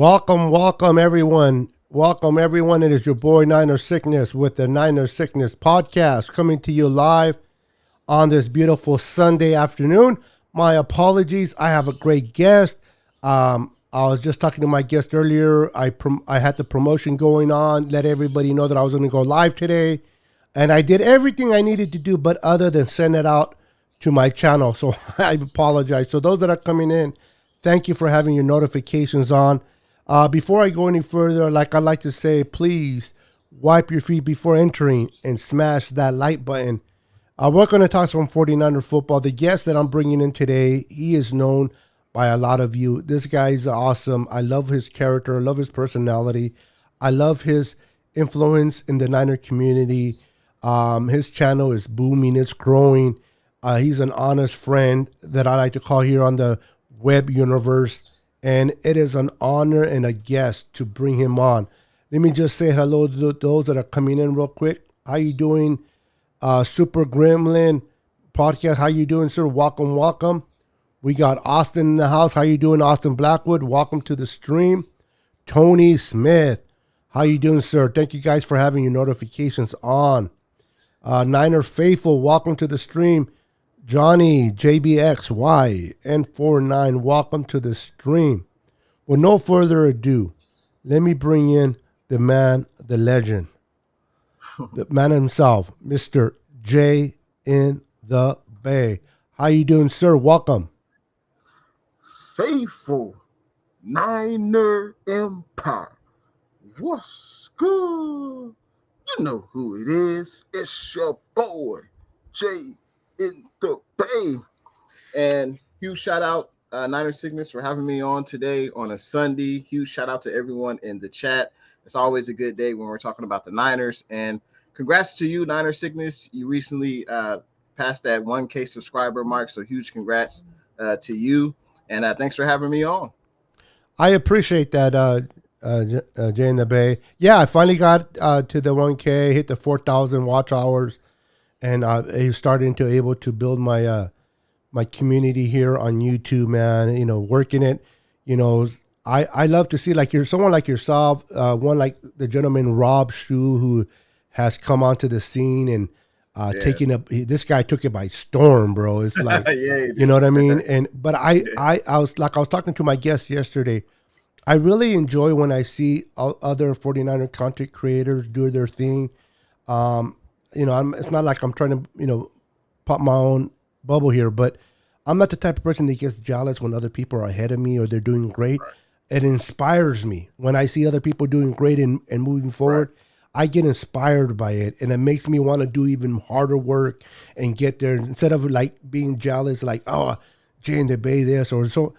Welcome everyone. Welcome everyone. It is your boy Niner Sickness with the Niner Sickness podcast coming to you live on this beautiful Sunday afternoon. My apologies. I have a great guest. I was just talking to my guest earlier. I had the promotion going on. Let everybody know that I was going to go live today, and I did everything I needed to do, but other than send it out to my channel. So I apologize. So those that are coming in, thank you for having your notifications on. Before I go any further, like I like to say, please wipe your feet before entering and smash that like button. We're going to talk some 49er football. The guest that I'm bringing in today, he is known by a lot of you. This guy is awesome. I love his character. I love his personality. I love his influence in the Niner community. His channel is booming. It's growing. He's an honest friend that I like to call here on the web universe. And it is an honor and a guest to bring him on. Let me just say hello to those that are coming in real quick. How you doing, Super Gremlin podcast? How you doing, sir? Welcome. We got Austin in the house. How you doing, Austin Blackwood? Welcome to the stream. Tony Smith. How you doing, sir? Thank you guys for having your notifications on. Niner Faithful, welcome to the stream. Johnny, JBXY, N49, welcome to the stream. With no further ado, let me bring in the man, the legend, the man himself, Mr. J in the Bay. How you doing, sir? Welcome. Faithful Niner Empire. What's good? You know who it is. It's your boy, J in the Bay. And huge shout out, Niner Sickness, for having me on today on a Sunday. Huge shout out to everyone in the chat. It's always a good day when we're talking about the Niners. And congrats to you, Niner Sickness. You recently passed that 1K subscriber mark. So huge congrats to you. And thanks for having me on. I appreciate that, Jay in the Bay. Yeah, I finally got to the 1K, hit the 4,000 watch hours. And I started to able to build my my community here on YouTube, man. You know, working it. You know, I love to see like someone like yourself, one like the gentleman Rob Shu, who has come onto the scene and this guy took it by storm, bro. It's like you know what I mean. And but I was talking to my guest yesterday. I really enjoy when I see other 49er content creators do their thing. You know, it's not like I'm trying to, you know, pop my own bubble here, but I'm not the type of person that gets jealous when other people are ahead of me or they're doing great. Right. It inspires me when I see other people doing great and moving forward. Right. I get inspired by it, and it makes me want to do even harder work and get there instead of like being jealous, like, oh, Jay in the Bay this or so.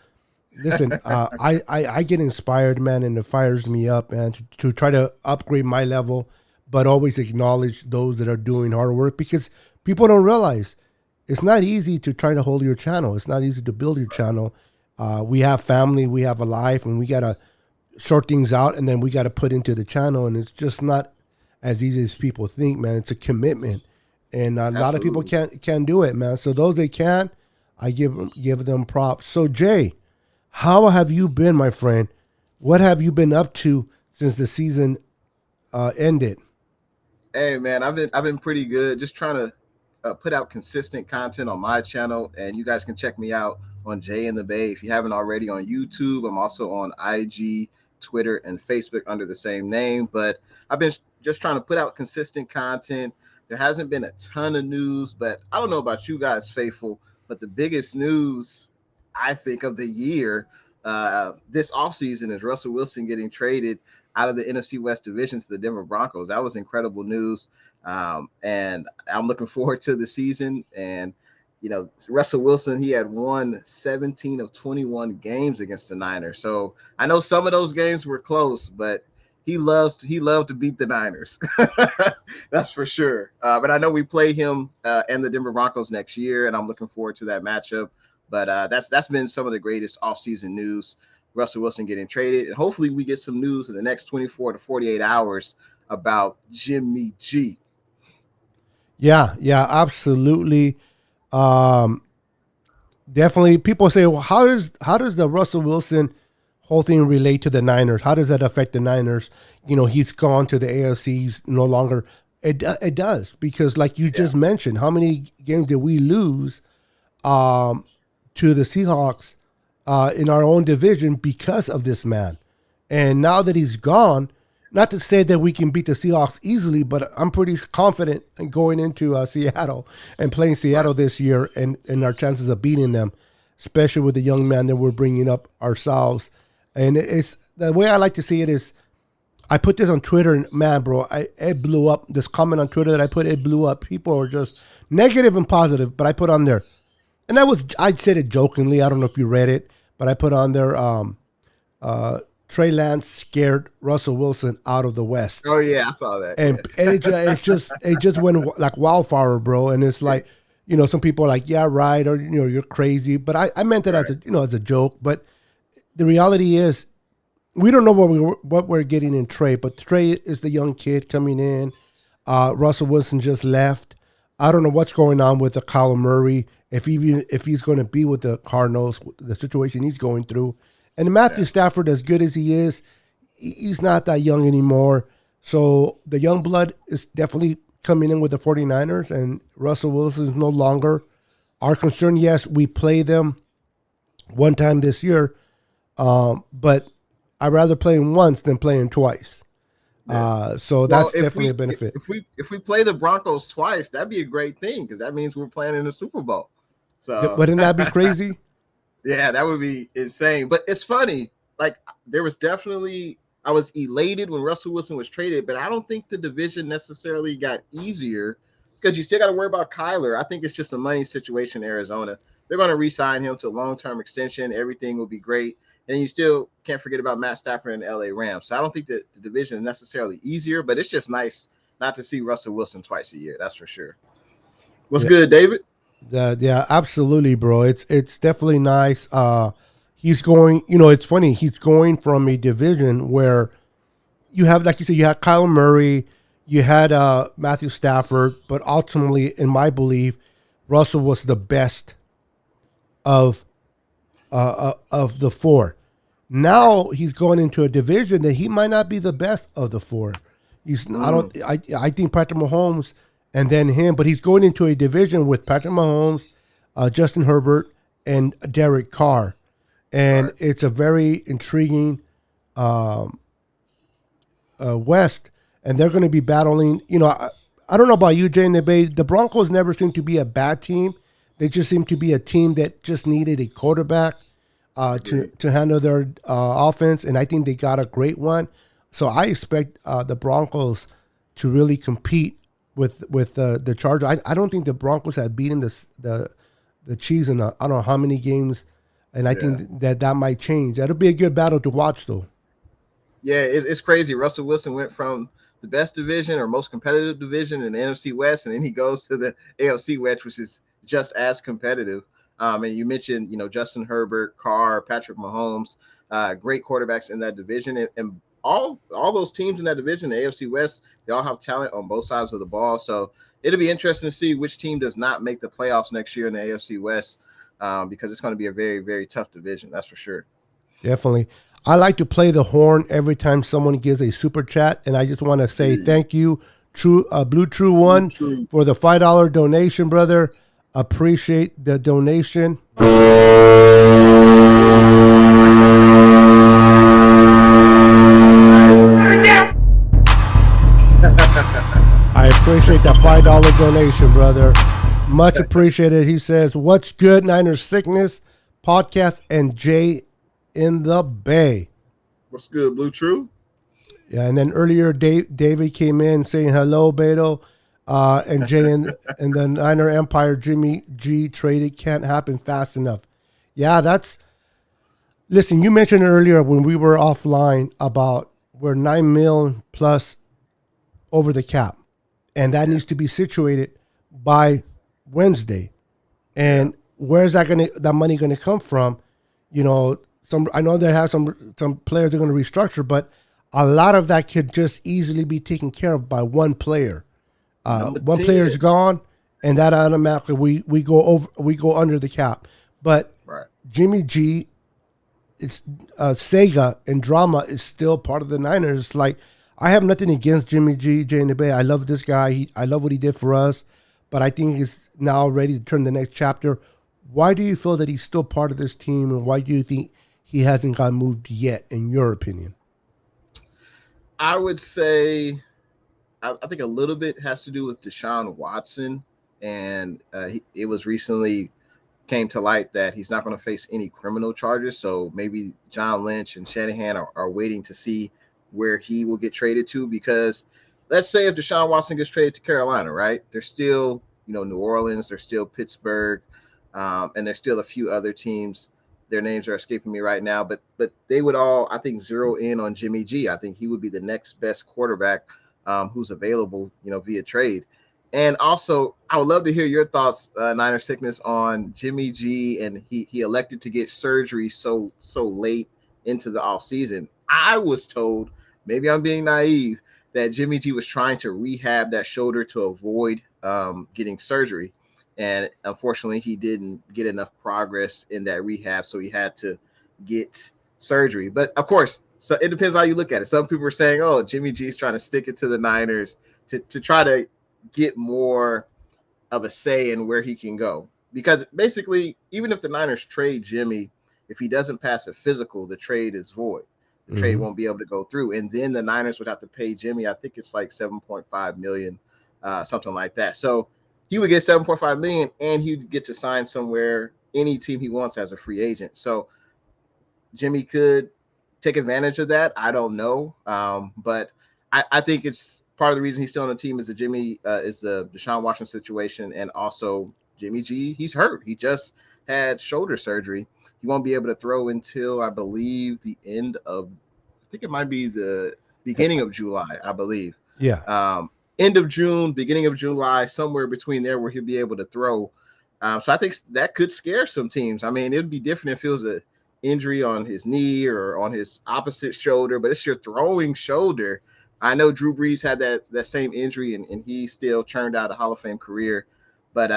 Listen, I get inspired, man, and it fires me up, man, to try to upgrade my level, but always acknowledge those that are doing hard work, because people don't realize it's not easy to try to hold your channel. It's not easy to build your channel. We have family, we have a life, and we got to sort things out, and then we got to put into the channel, and it's just not as easy as people think, man. It's a commitment, and a lot of people can't do it, man. So those that can, I give them props. So Jay, how have you been, my friend? What have you been up to since the season ended? Hey man, I've been pretty good. Just trying to put out consistent content on my channel, and you guys can check me out on Jay in the Bay if you haven't already on YouTube. I'm also on IG, Twitter, and Facebook under the same name. But I've been just trying to put out consistent content. There hasn't been a ton of news, but I don't know about you guys, faithful, but the biggest news I think of the year this offseason is Russell Wilson getting traded out of the NFC West division to the Denver Broncos. That was incredible news. And I'm looking forward to the season. And, you know, Russell Wilson, he had won 17 of 21 games against the Niners. So I know some of those games were close, but he loved to beat the Niners. That's for sure. But I know we play him and the Denver Broncos next year, and I'm looking forward to that matchup. But that's been some of the greatest offseason news. Russell Wilson getting traded, and hopefully we get some news in the next 24 to 48 hours about Jimmy G. Yeah, absolutely. Definitely, people say, well, how does the Russell Wilson whole thing relate to the Niners? How does that affect the Niners? He's gone to the AFC. He's no longer. It does, because like you just mentioned, how many games did we lose to the Seahawks in our own division because of this man? And now that he's gone, not to say that we can beat the Seahawks easily, but I'm pretty confident in going into Seattle and playing Seattle this year and our chances of beating them, especially with the young man that we're bringing up ourselves. And it's the way I like to see it is, I put this on Twitter, and man, bro, it blew up. This comment on Twitter that I put, it blew up. People were just negative and positive, but I put on there, and I said it jokingly. I don't know if you read it, but I put on there, Trey Lance scared Russell Wilson out of the West. Oh yeah, I saw that. And it just went like wildfire, bro. And it's like, some people are like, yeah, right, or you're crazy. But I meant it as a joke. But the reality is, we don't know what we're getting in Trey. But Trey is the young kid coming in. Russell Wilson just left. I don't know what's going on with the Kyler Murray, if he's going to be with the Cardinals, the situation he's going through. And Matthew Stafford, as good as he is, he's not that young anymore. So the young blood is definitely coming in with the 49ers, and Russell Wilson is no longer our concern. Yes, we play them one time this year, but I'd rather play him once than play him twice. So that's definitely a benefit. If we play the Broncos twice, that'd be a great thing, because that means we're playing in the Super Bowl. So wouldn't that be crazy? Yeah, that would be insane. But it's funny. Like, there was definitely, I was elated when Russell Wilson was traded, but I don't think the division necessarily got easier, because you still got to worry about Kyler. I think it's just a money situation in Arizona. They're going to re-sign him to a long-term extension. Everything will be great. And you still can't forget about Matt Stafford and the LA Rams. So I don't think that the division is necessarily easier, but it's just nice not to see Russell Wilson twice a year. That's for sure. What's good, David? Yeah, absolutely, bro. It's definitely nice. He's going, it's funny. He's going from a division where you have, like you said, you had Kyler Murray, you had Matthew Stafford, but ultimately, in my belief, Russell was the best of the four. Now he's going into a division that he might not be the best of the four. I think Patrick Mahomes and then him, but he's going into a division with Patrick Mahomes, Justin Herbert, and Derek Carr. And it's a very intriguing West, and they're going to be battling. I don't know about you, Jay and the Bay. The Broncos never seem to be a bad team. They just seem to be a team that just needed a quarterback to handle their offense, and I think they got a great one. So I expect the Broncos to really compete with the Chargers. I don't think the Broncos have beaten the Chiefs in I don't know how many games, and I think that might change. That'll be a good battle to watch, though. Yeah, it's crazy. Russell Wilson went from the best division or most competitive division in the NFC West, and then he goes to the AFC West, which is just as competitive. And you mentioned, Justin Herbert, Carr, Patrick Mahomes, great quarterbacks in that division, and all those teams in that division, the AFC West, they all have talent on both sides of the ball. So it'll be interesting to see which team does not make the playoffs next year in the AFC West, because it's going to be a very, very tough division. That's for sure. Definitely. I like to play the horn every time someone gives a super chat, and I just want to say thank you, Blue True One, for the $5 donation, brother. Appreciate the donation. I appreciate that $5 donation, brother. Much appreciated. He says, "What's good, Niners Sickness Podcast and Jay in the Bay." What's good, Blue True? Yeah, and then earlier, David came in saying hello, Beto, and Jay and the Niner Empire. Jimmy G traded can't happen fast enough. Yeah, listen. You mentioned earlier when we were offline about we're $9 million plus over the cap, and that needs to be situated by Wednesday. And where's that money gonna come from? I know they have some players they're going to restructure, but a lot of that could just easily be taken care of by one player. One player is gone, and that automatically we go under the cap. But Jimmy G it's Sega and drama is still part of the Niners. Like I have nothing against Jimmy G, Jay in the Bay. I love this guy. I love what he did for us, but I think he's now ready to turn the next chapter. Why do you feel that he's still part of this team, and why do you think he hasn't got moved yet, in your opinion? I would say I think a little bit has to do with Deshaun Watson, and it was recently came to light that he's not going to face any criminal charges. So maybe John Lynch and Shanahan are waiting to see where he will get traded to, because let's say if Deshaun Watson gets traded to Carolina, right? There's still, New Orleans, there's still Pittsburgh, and there's still a few other teams. Their names are escaping me right now, but they would all, I think, zero in on Jimmy G. I think he would be the next best quarterback who's available, via trade. And also, I would love to hear your thoughts, Niner Sickness, on Jimmy G. And he elected to get surgery so late into the offseason. I was told, maybe I'm being naive, that Jimmy G was trying to rehab that shoulder to avoid getting surgery. And unfortunately, he didn't get enough progress in that rehab, so he had to get surgery. But of course, so it depends how you look at it. Some people are saying, "Oh, Jimmy G's trying to stick it to the Niners to try to get more of a say in where he can go." Because basically, even if the Niners trade Jimmy, if he doesn't pass a physical, the trade is void. The trade won't be able to go through, and then the Niners would have to pay Jimmy. I think it's like $7.5 million, something like that. So he would get $7.5 million, and he'd get to sign somewhere, any team he wants as a free agent. So Jimmy could take advantage of that. I don't know, but I think it's part of the reason he's still on the team is the Deshaun Watson situation, and also Jimmy G. He's hurt. He just had shoulder surgery. He won't be able to throw until, I believe, the end of, I think it might be the beginning of July, I believe. Yeah. End of June, beginning of July, somewhere between there where he'll be able to throw. So I think that could scare some teams. I mean, it'd be different if it was an injury on his knee or on his opposite shoulder, but it's your throwing shoulder. I know Drew Brees had that same injury, and he still churned out a Hall of Fame career. But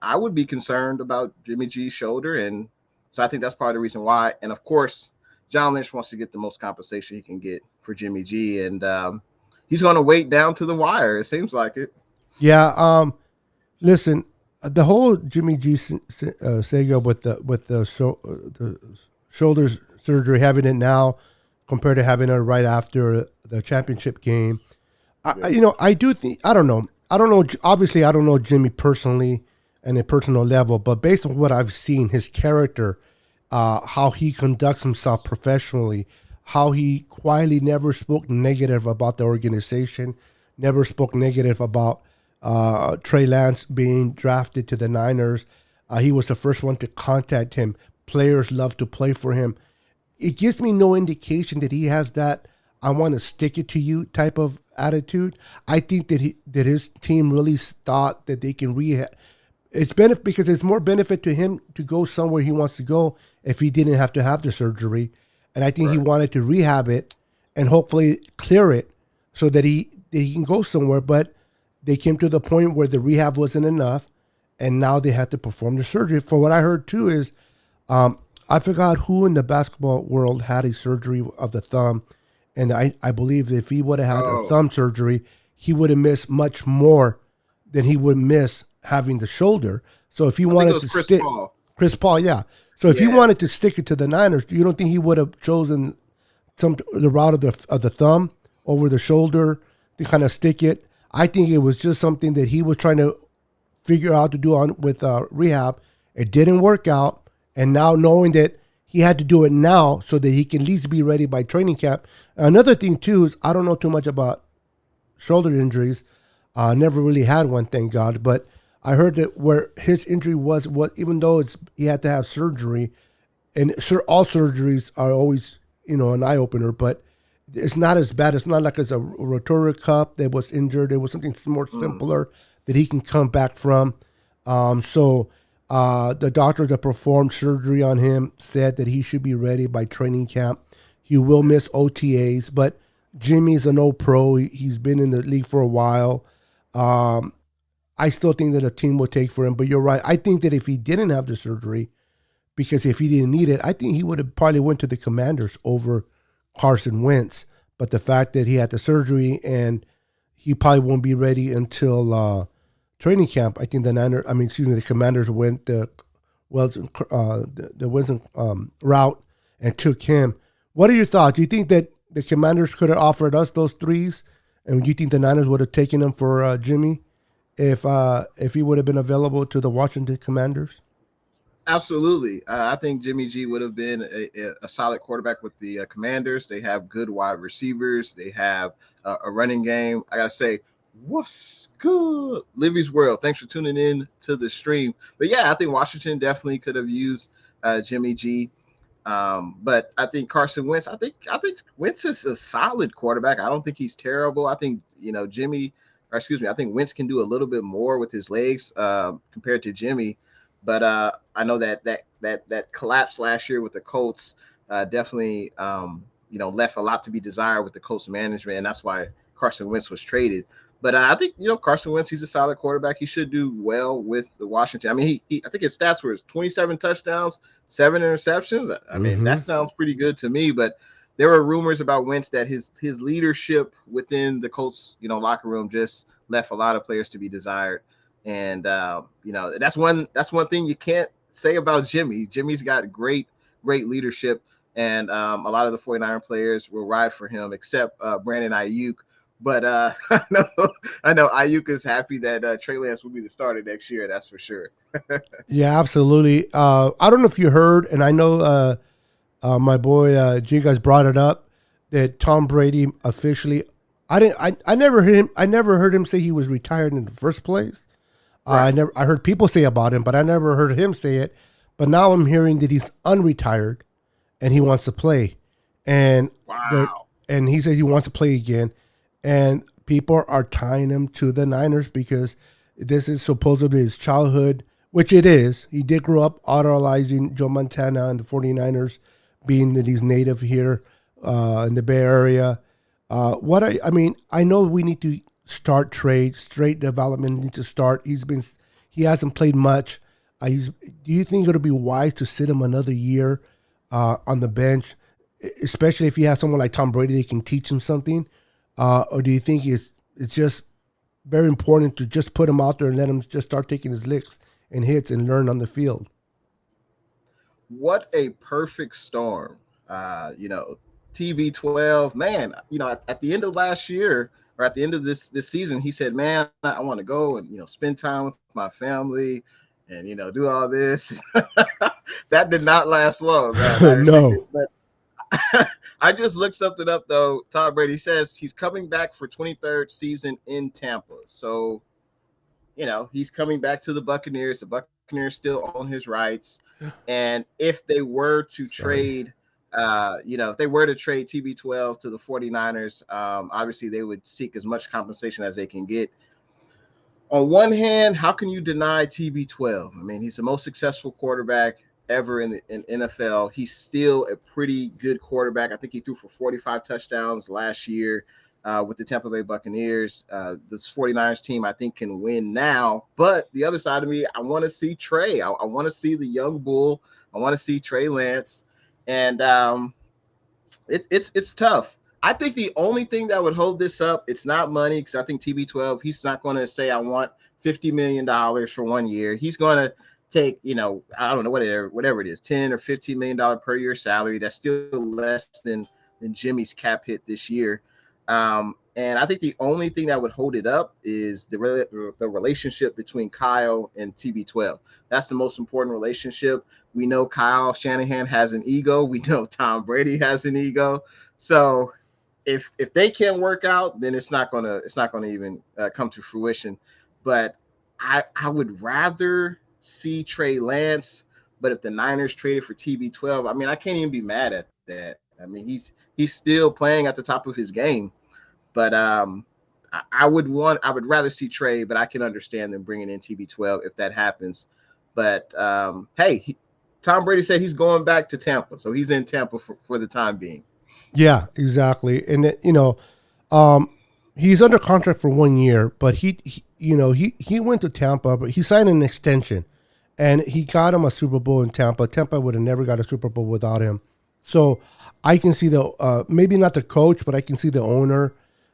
I would be concerned about Jimmy G's shoulder, and so I think that's part of the reason why. And of course, John Lynch wants to get the most compensation he can get for Jimmy G, and he's going to wait down to the wire. It seems like it. Yeah. Listen, the whole Jimmy G saga with the shoulder surgery, having it now compared to having it right after the championship game. I do think, I don't know. Obviously, I don't know Jimmy personally and a personal level, but based on what I've seen, his character, how he conducts himself professionally, how he quietly never spoke negative about the organization, never spoke negative about Trey Lance being drafted to the Niners. He was the first one to contact him. Players love to play for him. It gives me no indication that he has that "I want to stick it to you" type of attitude. I think that his team really thought that they can rehab. Because it's more benefit to him to go somewhere he wants to go if he didn't have to have the surgery. And I think he wanted to rehab it and hopefully clear it so that he can go somewhere. But they came to the point where the rehab wasn't enough, and now they had to perform the surgery. For what I heard too is, I forgot who in the basketball world had a surgery of the thumb, and I believe that if he would have had a thumb surgery, he would have missed much more than he would miss having the shoulder. So if he wanted to stick, Chris Paul, yeah. So if he wanted to stick it to the Niners, you don't think he would have chosen the route of the thumb over the shoulder to kind of stick it? I think it was just something that he was trying to figure out to do with rehab. It didn't work out, and now knowing that he had to do it now so that he can at least be ready by training camp. Another thing too is I don't know too much about shoulder injuries. Never really had one, thank God, but I heard that where his injury was even though he had to have surgery, and all surgeries are always an eye opener, but it's not as bad. It's not like it's a rotator cuff that was injured. It was something more simpler that he can come back from. So the doctor that performed surgery on him said that he should be ready by training camp. He will miss OTAs, but Jimmy's an old pro. He's been in the league for a while. I still think that a team will take for him, but you're right. I think that if he didn't have the surgery, because if he didn't need it, I think he would have probably went to the Commanders over Carson Wentz. But the fact that he had the surgery and he probably won't be ready until training camp, I think the Commanders went the Wilson route and took him. What are your thoughts? Do you think that the Commanders could have offered us those threes, and do you think the Niners would have taken them for Jimmy if he would have been available to the Washington Commanders? Absolutely. I think Jimmy G would have been a solid quarterback with the Commanders. They have good wide receivers. They have a running game. I got to say, what's good? Livy's World. Thanks for tuning in to the stream. But yeah, I think Washington definitely could have used Jimmy G. But I think Carson Wentz, I think Wentz is a solid quarterback. I don't think he's terrible. I think, I think Wentz can do a little bit more with his legs compared to Jimmy. But I know that collapse last year with the Colts definitely left a lot to be desired with the Colts management, and that's why Carson Wentz was traded. But I think Carson Wentz, he's a solid quarterback. He should do well with the Washington. I mean, I think his stats were 27 touchdowns, 7 interceptions. I mean, that sounds pretty good to me. But there were rumors about Wentz that his leadership within the Colts locker room just left a lot of players to be desired. And that's one thing you can't say about Jimmy. Jimmy's got great leadership, and a lot of the 49er players will ride for him, except Brandon Ayuk. But I know Ayuk is happy that Trey Lance will be the starter next year. That's for sure. Yeah, absolutely. I don't know if you heard, and I know my boy G guys brought it up, that Tom Brady officially. I never heard him say he was retired in the first place. Right. I heard people say about him, but I never heard him say it. But now I'm hearing that he's unretired and he wants to play. And and he says he wants to play again. And people are tying him to the Niners because this is supposedly his childhood, which it is. He did grow up idolizing Joe Montana and the 49ers, being that he's native here in the Bay Area. I know we need to start trades, straight development needs to start. He hasn't played much. Do you think it'll be wise to sit him another year on the bench, especially if you have someone like Tom Brady that can teach him something? Or do you think it's just very important to just put him out there and let him just start taking his licks and hits and learn on the field? What a perfect storm. TB12, man, at the end of last year, or at the end of this season, he said, man, I want to go and, spend time with my family and, do all this. That did not last long. No. But I just looked something up, though. Tom Brady says he's coming back for 23rd season in Tampa. So, he's coming back to the Buccaneers. The Buccaneers still own his rights. And if they were to trade – if they were to trade TB12 to the 49ers, obviously they would seek as much compensation as they can get. On one hand, how can you deny TB12? I mean, he's the most successful quarterback ever in NFL. He's still a pretty good quarterback. I think he threw for 45 touchdowns last year with the Tampa Bay Buccaneers. This 49ers team, I think, can win now. But the other side of me, I want to see Trey. I want to see the young bull. I want to see Trey Lance. And it's tough. I think the only thing that would hold this up, it's not money, because I think TB12, he's not going to say, I want $50 million for 1 year. He's going to take, I don't know, whatever it is, $10 or $15 million per year salary. That's still less than Jimmy's cap hit this year. And I think the only thing that would hold it up is the relationship between Kyle and TB12. That's the most important relationship. We know Kyle Shanahan has an ego. We know Tom Brady has an ego. So if they can't work out, then it's not gonna even come to fruition. But I would rather see Trey Lance. But if the Niners traded for TB12, I mean, I can't even be mad at that. I mean, he's still playing at the top of his game. But I would rather see Trey, but I can understand them bringing in TB12 if that happens. But hey, Tom Brady said he's going back to Tampa, so he's in Tampa for the time being. Yeah, exactly. And he's under contract for 1 year, but he went to Tampa, but he signed an extension, and he got him a Super Bowl in Tampa. Tampa would have never got a Super Bowl without him. So I can see the maybe not the coach, but I can see the owner,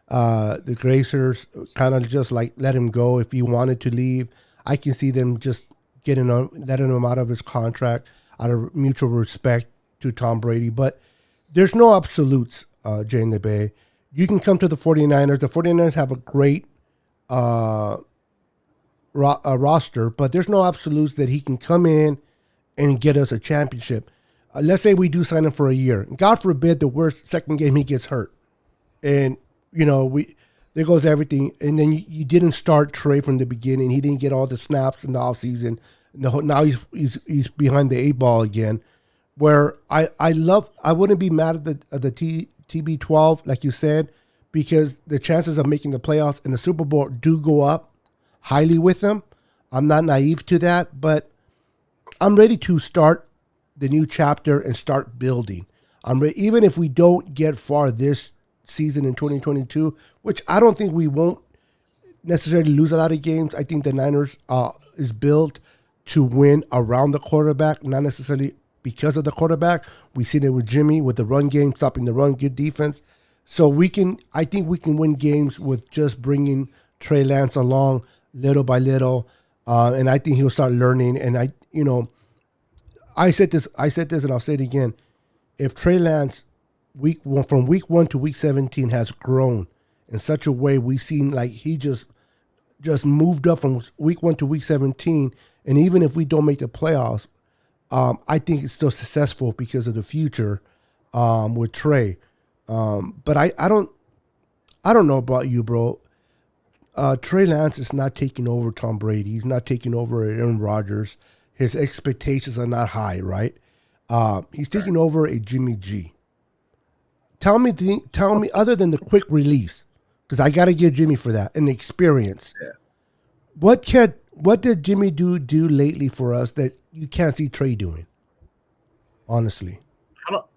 the Gracers, kind of just like let him go if he wanted to leave. I can see them just letting him out of his contract out of mutual respect to Tom Brady. But there's no absolutes, Jay in the Bay. You can come to the 49ers. The 49ers have a great roster, but there's no absolutes that he can come in and get us a championship. Let's say we do sign him for a year. God forbid the worst second game he gets hurt. And, there goes everything. And then you didn't start Trey from the beginning. He didn't get all the snaps in the offseason. Now he's behind the 8 ball again. Where I wouldn't be mad at the TB12, like you said, because the chances of making the playoffs and the Super Bowl do go up highly with them. I'm not naive to that, but I'm ready to start the new chapter and start building. Even if we don't get far this season in 2022, which I don't think we won't necessarily lose a lot of games. I think the Niners is built to win around the quarterback, not necessarily because of the quarterback. We've seen it with Jimmy, with the run game, stopping the run, good defense. So I think we can win games with just bringing Trey Lance along little by little. And I think he'll start learning. And I said this and I'll say it again. If Trey Lance from week 1 to week 17 has grown in such a way, we've seen like he just moved up from week 1 to week 17. And even if we don't make the playoffs, I think it's still successful because of the future with Trey. But I don't know about you, bro. Trey Lance is not taking over Tom Brady. He's not taking over Aaron Rodgers. His expectations are not high, right? He's taking over a Jimmy G. Tell me, other than the quick release, because I got to give Jimmy for that and the experience. Yeah. What did Jimmy do lately for us that you can't see Trey doing? Honestly,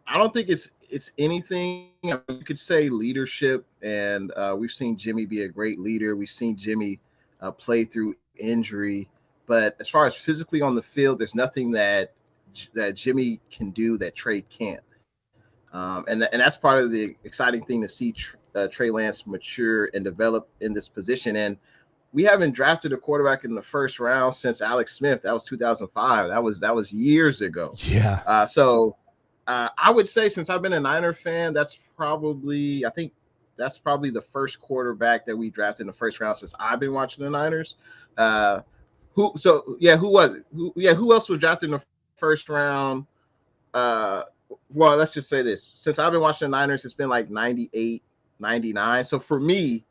I don't think it's anything. You could say leadership, and we've seen Jimmy be a great leader. We've seen Jimmy play through injury, but as far as physically on the field, there's nothing that Jimmy can do that Trey can't. And that's part of the exciting thing to see Trey Lance mature and develop in this position. And we haven't drafted a quarterback in the first round since Alex Smith. That was 2005. That was years ago. Yeah. So I would say, since I've been a Niner fan, that's probably the first quarterback that we drafted in the first round since I've been watching the Niners. Who was it? Who else was drafted in the first round? Well, let's just say this. Since I've been watching the Niners, it's been like 98, 99. So for me,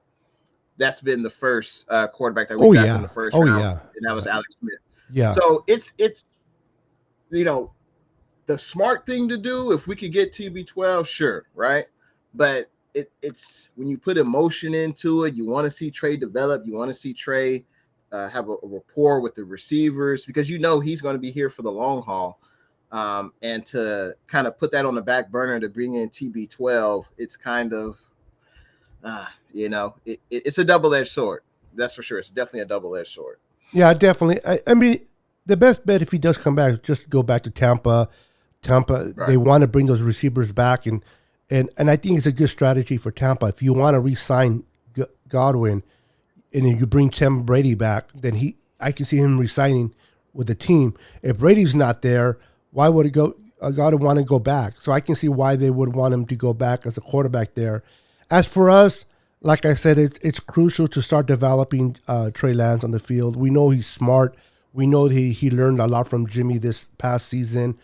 that's been the first quarterback that we got in the first round. Yeah. And that was Alex Smith. Yeah. So it's the smart thing to do. If we could get TB12, sure, right? But it's when you put emotion into it, you want to see Trey develop. You want to see Trey have a rapport with the receivers, because he's going to be here for the long haul. And to kind of put that on the back burner to bring in TB12, it's kind of, it's a double-edged sword. That's for sure. It's definitely a double-edged sword. Yeah, definitely. I mean, the best bet if he does come back, just go back to Tampa. Right. They want to bring those receivers back, and I think it's a good strategy for Tampa. If you want to re-sign Godwin, and then you bring Tom Brady back, then I can see him re-signing with the team. If Brady's not there, why would Godwin want to go back? So I can see why they would want him to go back as a quarterback there. As for us, like I said, it's crucial to start developing Trey Lance on the field. We know he's smart. We know that he learned a lot from Jimmy this past season.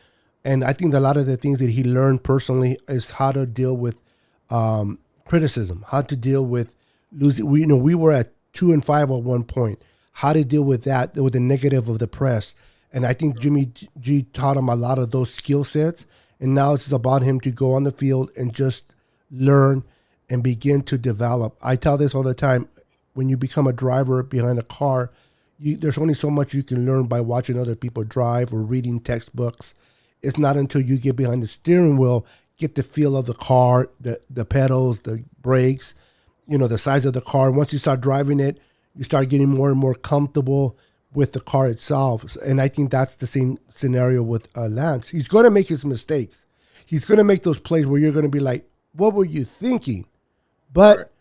And I think a lot of the things that he learned personally is how to deal with criticism, how to deal with losing. We were at 2-5 at one point. How to deal with that, with the negative of the press. And I think Jimmy G taught him a lot of those skill sets. And now it's about him to go on the field and just learn and begin to develop. I tell this all the time. When you become a driver behind a car, there's only so much you can learn by watching other people drive or reading textbooks. It's not until you get behind the steering wheel, get the feel of the car, the pedals, the brakes, the size of the car. Once you start driving it, you start getting more and more comfortable with the car itself. And I think that's the same scenario with Lance. He's going to make his mistakes. He's going to make those plays where you're going to be like, what were you thinking? Right. But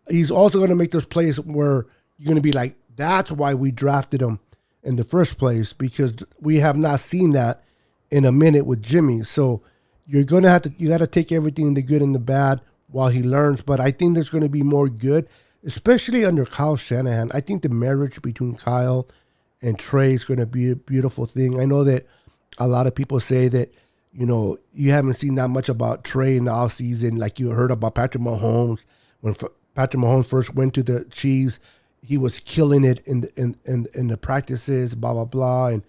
he's also going to make those plays where you're going to be like, that's why we drafted him in the first place, because we have not seen that in a minute with Jimmy. So you're going to have to, you got to take everything, the good and the bad, while he learns. But I think there's going to be more good, especially under Kyle Shanahan. I think the marriage between Kyle and Trey is going to be a beautiful thing. I know that a lot of people say that, you know, you haven't seen that much about Trey in the offseason, like you heard about Patrick Mahomes. When Patrick Mahomes first went to the Chiefs, he was killing it in the practices, blah, blah, blah. And,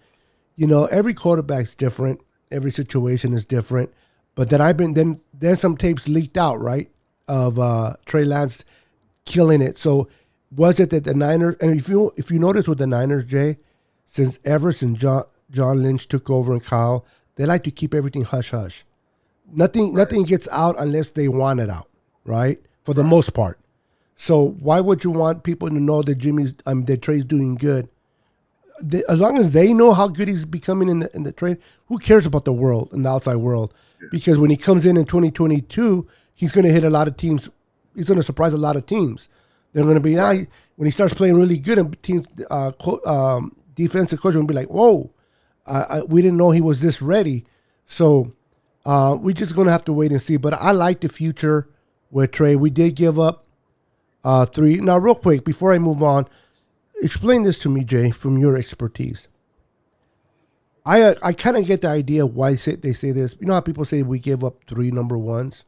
you know, every quarterback's different. Every situation is different. But then some tapes leaked out, right, of Trey Lance killing it. So was it that the Niners, and if you notice with the Niners, Jay, since John Lynch took over and Kyle, they like to keep everything hush-hush. Nothing gets out unless they want it out, right, for the most part. So why would you want people to know that that Trey's doing good? As long as they know how good he's becoming in the trade, who cares about the world and the outside world? Because when he comes in 2022, he's going to hit a lot of teams. He's going to surprise a lot of teams. They're going to be when he starts playing really good, and teams defensive coach will be like, "Whoa, we didn't know he was this ready." So we're just going to have to wait and see. But I like the future with Trey. We did give up 3. Now, real quick, before I move on, explain this to me, Jay, from your expertise. I kind of get the idea why they say this. You know how people say we gave up 3 number ones?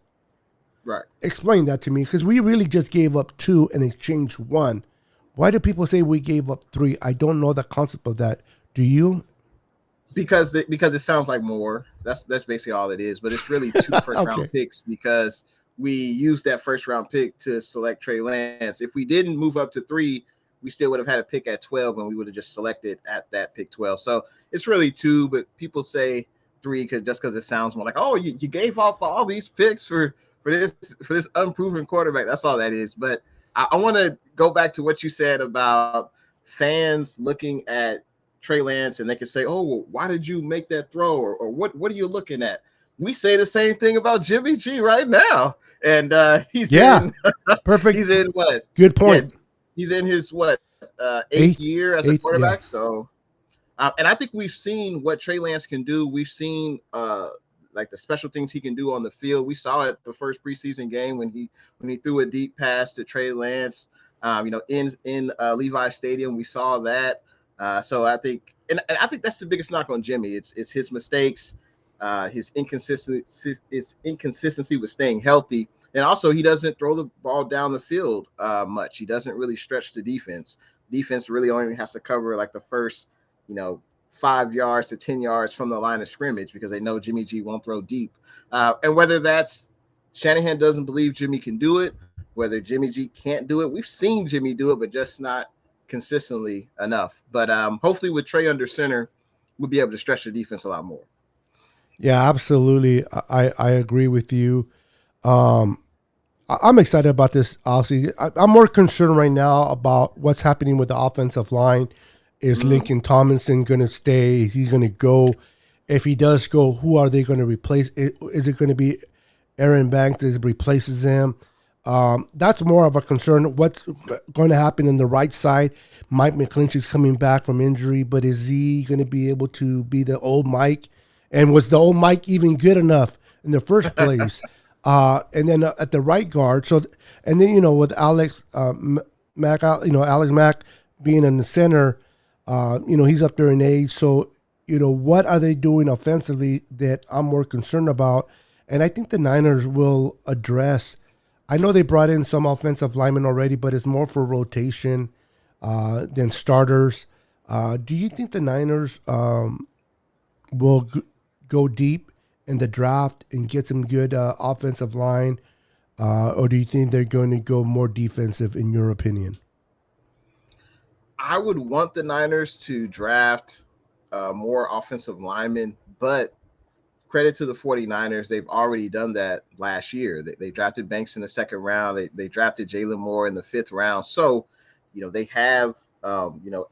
Right. Explain that to me, because we really just gave up 2 and exchanged 1. Why do people say we gave up 3? I don't know the concept of that. Do you? Because it sounds like more. That's basically all it is. But it's really 2 first-round picks, because we used that first-round pick to select Trey Lance. If we didn't move up to 3, we still would have had a pick at 12, and we would have just selected at that pick 12. So it's really 2, but people say 3 because it sounds more like, oh, you gave up all these picks for this unproven quarterback. That's all that is. But I want to go back to what you said about fans looking at Trey Lance and they can say, oh, well, why did you make that throw? Or what are you looking at? We say the same thing about Jimmy G right now. And he's in perfect. He's in what? Good point. Yeah, he's in his eighth year as a quarterback. Yeah. So, and I think we've seen what Trey Lance can do. We've seen like the special things he can do on the field. We saw it the first preseason game when he threw a deep pass to Trey Lance. In Levi Stadium, we saw that. So I think, and I think that's the biggest knock on Jimmy. It's his mistakes, his inconsistency with staying healthy. And also, he doesn't throw the ball down the field much. He doesn't really stretch the defense. Defense really only has to cover like the first, 5 yards to 10 yards from the line of scrimmage, because they know Jimmy G won't throw deep. And whether that's Shanahan doesn't believe Jimmy can do it, whether Jimmy G can't do it, we've seen Jimmy do it, but just not consistently enough. But hopefully with Trey under center, we'll be able to stretch the defense a lot more. Yeah, absolutely. I agree with you. I'm excited about this. Obviously, I'm more concerned right now about what's happening with the offensive line. Is Lincoln Tomlinson going to stay? Is he going to go? If he does go, who are they going to replace? Is it going to be Aaron Banks that replaces him? That's more of a concern. What's going to happen on the right side? Mike McClinchy's coming back from injury, but is he going to be able to be the old Mike? And was the old Mike even good enough in the first place? And then at the right guard, and then with Alex Mack, Alex Mack being in the center, he's up there in age. So what are they doing offensively that I'm more concerned about? And I think the Niners will address. I know they brought in some offensive linemen already, but it's more for rotation than starters. Do you think the Niners will go deep in the draft and get some good offensive line, or do you think they're going to go more defensive, in your opinion? I would want the Niners to draft more offensive linemen, but credit to the 49ers. They've already done that last year. They drafted Banks in the second round. They drafted Jalen Moore in the 5th round. So, they have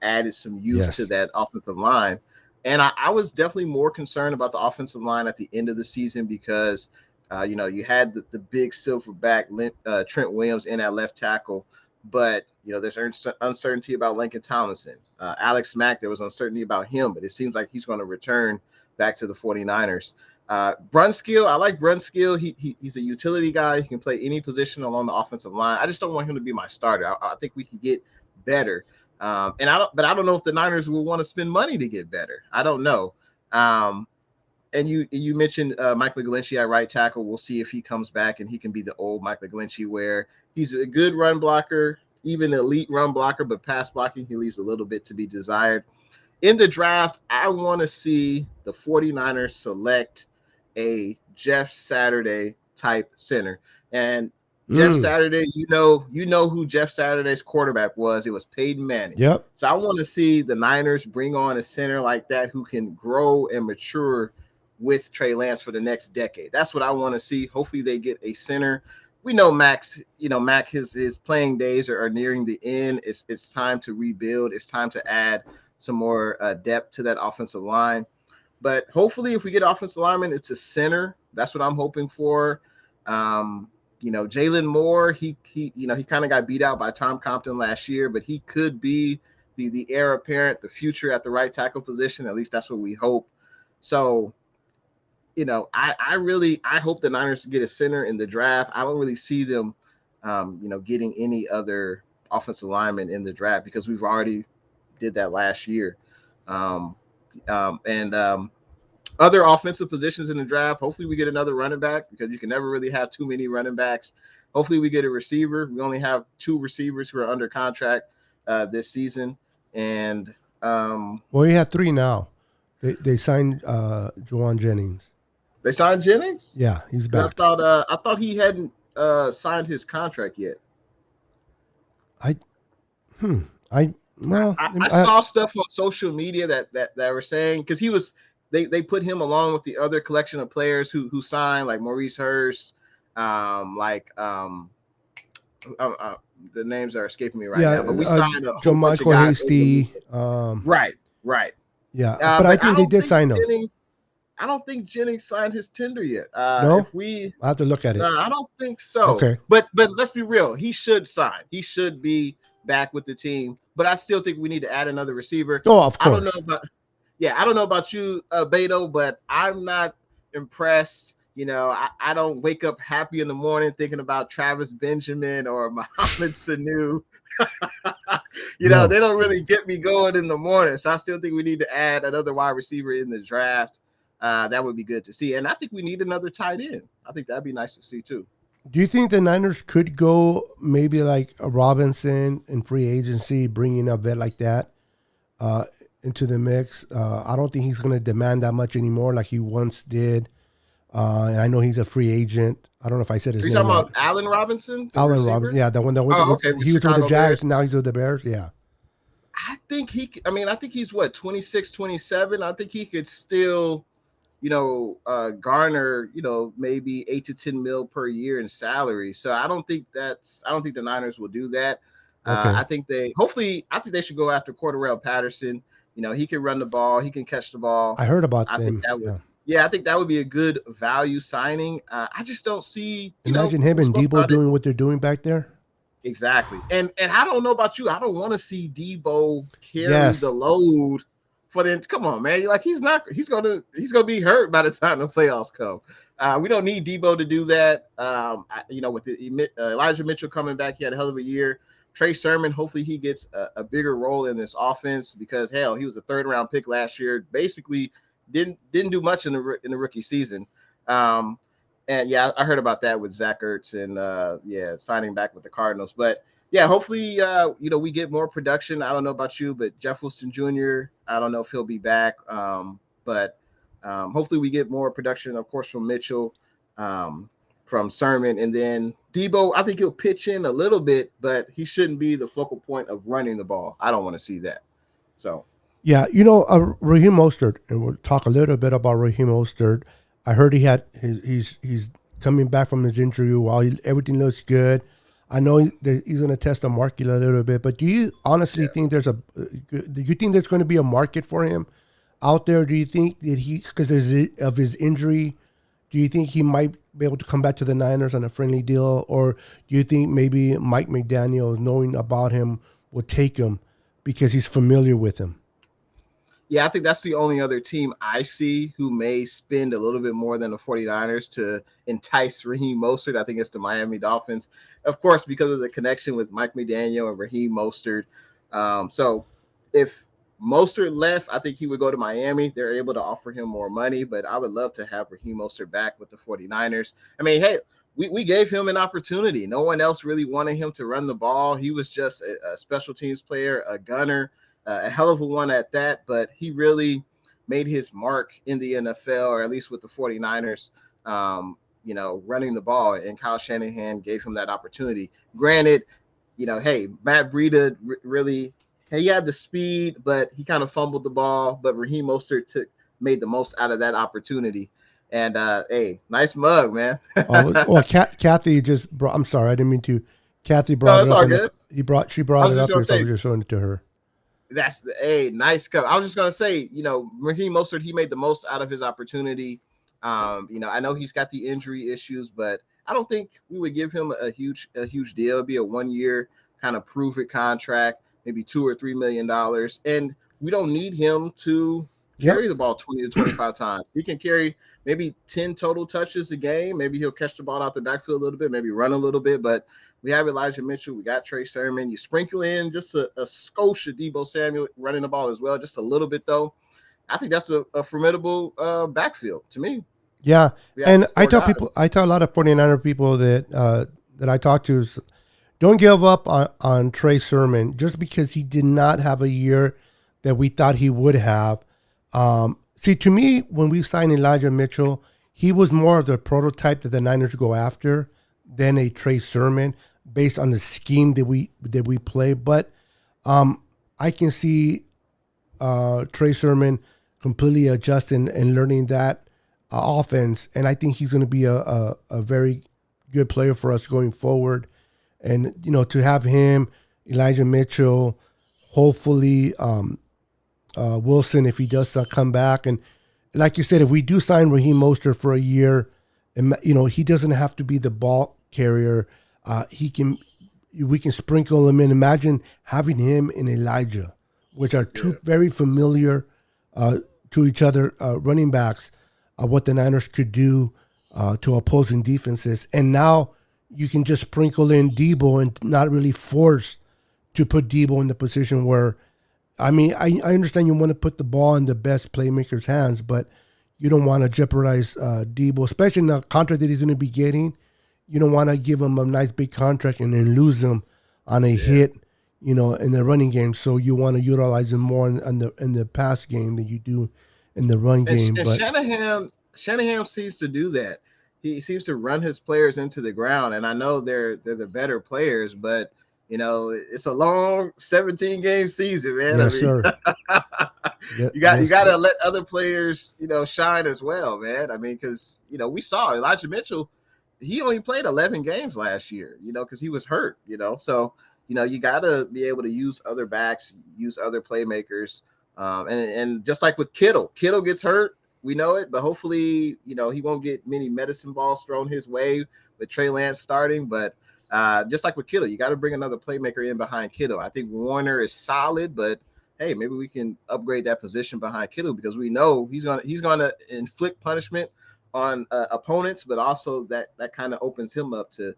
added some youth Yes. to that offensive line. And I was definitely more concerned about the offensive line at the end of the season because, you had the big silverback Trent Williams in at left tackle, but there's uncertainty about Lincoln Tomlinson. Alex Mack, there was uncertainty about him, but it seems like he's going to return back to the 49ers. Brunskill, I like Brunskill. He's a utility guy. He can play any position along the offensive line. I just don't want him to be my starter. I think we could get better. But I don't know if the Niners will want to spend money to get better. I don't know. And you mentioned Mike McGlinchey at right tackle. We'll see if he comes back and he can be the old Mike McGlinchey, where he's a good run blocker, even elite run blocker, but pass blocking, he leaves a little bit to be desired. In the draft, I want to see the 49ers select a Jeff Saturday type center. And Jeff Saturday, you know who Jeff Saturday's quarterback was. It was Peyton Manning. Yep. So I want to see the Niners bring on a center like that who can grow and mature with Trey Lance for the next decade. That's what I want to see. Hopefully they get a center. We know Mac, his playing days are nearing the end. It's time to rebuild. It's time to add some more depth to that offensive line. But hopefully if we get offensive lineman, it's a center. That's what I'm hoping for. Jalen Moore, he kind of got beat out by Tom Compton last year, but he could be the heir apparent, the future at the right tackle position. At least that's what we hope. So, I hope the Niners get a center in the draft. I don't really see them, getting any other offensive lineman in the draft because we've already did that last year. Other offensive positions in the draft. Hopefully we get another running back because you can never really have too many running backs. Hopefully we get a receiver. We only have 2 receivers who are under contract this season. And you have 3 now. They signed Juwan Jennings. They signed Jennings? Yeah, he's back. I thought he hadn't signed his contract yet. I saw stuff on social media that were saying because he was they put him along with the other collection of players who signed, like Maurice Hurst, the names are escaping me right now. But we signed Joe Michael Hasty. Right. Yeah, but I think they did sign him. I don't think Jennings signed his tender yet. No, I have to look at it. I don't think so. Okay, but let's be real. He should sign. He should be back with the team. But I still think we need to add another receiver. Oh, of course. I don't know about you, Beto, but I'm not impressed. I don't wake up happy in the morning thinking about Travis Benjamin or Mohamed Sanu. They don't really get me going in the morning. So I still think we need to add another wide receiver in the draft. That would be good to see. And I think we need another tight end. I think that'd be nice to see too. Do you think the Niners could go maybe like a Robinson in free agency, bringing a vet like that into the mix? I don't think he's going to demand that much anymore like he once did. And I know he's a free agent. I don't know if I said his name. You're talking about Allen Robinson? Allen Robinson, yeah, the one that he was with the Jags, and now he's with the Bears, yeah. I think he's 26, 27. I think he could still, garner, maybe 8 to 10 mil per year in salary. So I don't think the Niners will do that. Okay. I think they should go after Cordarrelle Patterson. He can run the ball, he can catch the ball. I heard about I them. I think that would be a good value signing. I just don't see. Imagine him and Debo doing what they're doing back there. Exactly, and I don't know about you. I don't want to see Debo carry the load for them. Come on, man. Like he's gonna be hurt by the time the playoffs come. We don't need Debo to do that. With Elijah Mitchell coming back, he had a hell of a year. Trey Sermon, hopefully he gets a bigger role in this offense because hell, he was a 3rd round pick last year. Basically, didn't do much in the rookie season. I heard about that with Zach Ertz and signing back with the Cardinals. But yeah, hopefully we get more production. I don't know about you, but Jeff Wilson Jr., I don't know if he'll be back. But hopefully we get more production, of course, from Mitchell, from Sermon, and then Debo. I think he'll pitch in a little bit, but he shouldn't be the focal point of running the ball. I don't want to see that. So. Yeah, Raheem Mostert, and we'll talk a little bit about Raheem Mostert. I heard he's coming back from his injury while everything looks good. I know that he's going to test the market a little bit, but do you honestly Yeah. think do you think there's going to be a market for him out there? Do you think that because of his injury, do you think he might be able to come back to the Niners on a friendly deal, or do you think maybe Mike McDaniel, knowing about him, will take him because he's familiar with him? Yeah, I think that's the only other team I see who may spend a little bit more than the 49ers to entice Raheem Mostert. I think it's the Miami Dolphins, of course, because of the connection with Mike McDaniel and Raheem Mostert. So if Mostert left, I think he would go to Miami. They're able to offer him more money, but I would love to have Raheem Mostert back with the 49ers. I mean, hey, we gave him an opportunity. No one else really wanted him to run the ball. He was just a special teams player, a gunner, a hell of a one at that, but he really made his mark in the NFL, or at least with the 49ers, running the ball, and Kyle Shanahan gave him that opportunity. Granted, hey, Matt Breida really, he had the speed, but he kind of fumbled the ball, but Raheem Mostert made the most out of that opportunity. And, hey, nice mug, man. Well, Kathy just brought. I'm sorry, I didn't mean to. Kathy No, brought it it's up, all and good. she I brought was it just up going here, to so I say, was just showing it to her. that's a nice cover. I was just gonna say, Raheem Mostert, he made the most out of his opportunity. I know he's got the injury issues, but I don't think we would give him a huge deal. It'd be a 1 year kind of prove it contract, maybe $2 or $3 million, and we don't need him to Yep. carry the ball 20 to 25 times. He can carry maybe 10 total touches a game. Maybe he'll catch the ball out the backfield a little bit, maybe run a little bit, but we have Elijah Mitchell. We got Trey Sermon. You sprinkle in just a skosh of Deebo Samuel running the ball as well, just a little bit though. I think that's a formidable backfield to me. Yeah, We have and four guys. I tell a lot of 49er people that I talk to is don't give up on Trey Sermon just because he did not have a year that we thought he would have. See, to me, when we signed Elijah Mitchell, he was more of the prototype that the Niners go after than a Trey Sermon based on the scheme that we play. But I can see Trey Sermon completely adjusting and learning that offense, and I think he's going to be a very good player for us going forward. And to have him, Elijah Mitchell, hopefully Wilson if he does come back, and like you said, if we do sign Raheem Mostert for a year, and he doesn't have to be the ball carrier. We can sprinkle him in. Imagine having him and Elijah, which are two very familiar to each other running backs, what the Niners could do to opposing defenses. And now you can just sprinkle in Deebo and not really force to put Deebo in the position where, I mean, I understand you want to put the ball in the best playmaker's hands, but you don't want to jeopardize Deebo, especially in the contract that he's going to be getting. You don't want to give him a nice big contract and then lose him on a hit, in the running game. So you want to utilize him more in the pass game than you do in the run game. And But Shanahan seems to do that. He seems to run his players into the ground, and I know they're the better players, but it's a long 17-game season, man. I yes, mean, sir. you got to let other players, shine as well, man. I mean, because we saw Elijah Mitchell, he only played 11 games last year, because he was hurt, So you got to be able to use other backs, use other playmakers, and just like with Kittle gets hurt. We know it, but hopefully, he won't get many medicine balls thrown his way with Trey Lance starting. But just like with Kittle, you got to bring another playmaker in behind Kittle. I think Warner is solid, but hey, maybe we can upgrade that position behind Kittle because we know he's gonna inflict punishment on opponents, but also that kind of opens him up to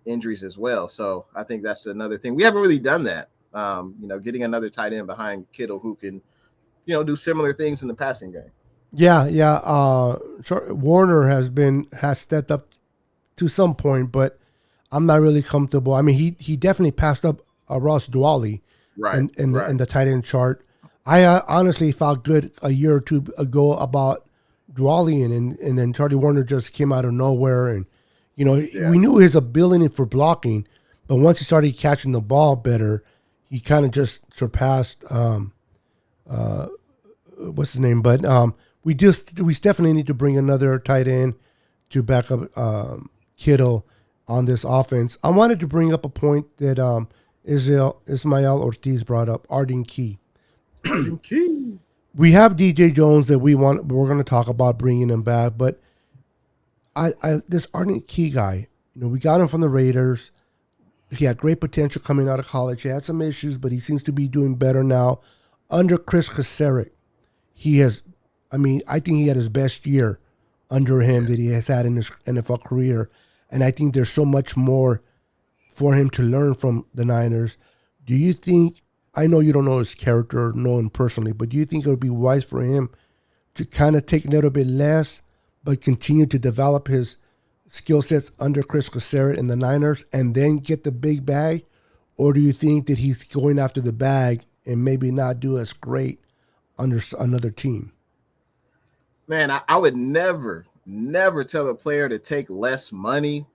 injuries as well. So I think that's another thing. We haven't really done that. Getting another tight end behind Kittle who can, do similar things in the passing game. Yeah. Warner has stepped up to some point, but I'm not really comfortable. I mean, he definitely passed up Ross Dwally in the tight end chart. I honestly felt good a year or two ago about Dwally, and then Charlie Warner just came out of nowhere, and we knew his ability for blocking, but once he started catching the ball better, he kind of just surpassed what's his name, but we definitely need to bring another tight end to back up Kittle. on this offense. I wanted to bring up a point that Ismael Ortiz brought up, Arden Key. Arden Key. We have DJ Jones that we're going to talk about bringing him back, but I this Arden Key guy, we got him from the Raiders. He had great potential coming out of college. He had some issues, but he seems to be doing better now. Under Chris Kaserik, I think he had his best year under him that he has had in his NFL career. And I think there's so much more for him to learn from the Niners. Do you think, I know you don't know his character, know him personally, but do you think it would be wise for him to kind of take a little bit less, but continue to develop his skill sets under Chris Kaserik and the Niners and then get the big bag? Or do you think that he's going after the bag and maybe not do as great under another team? Man, I would never tell a player to take less money.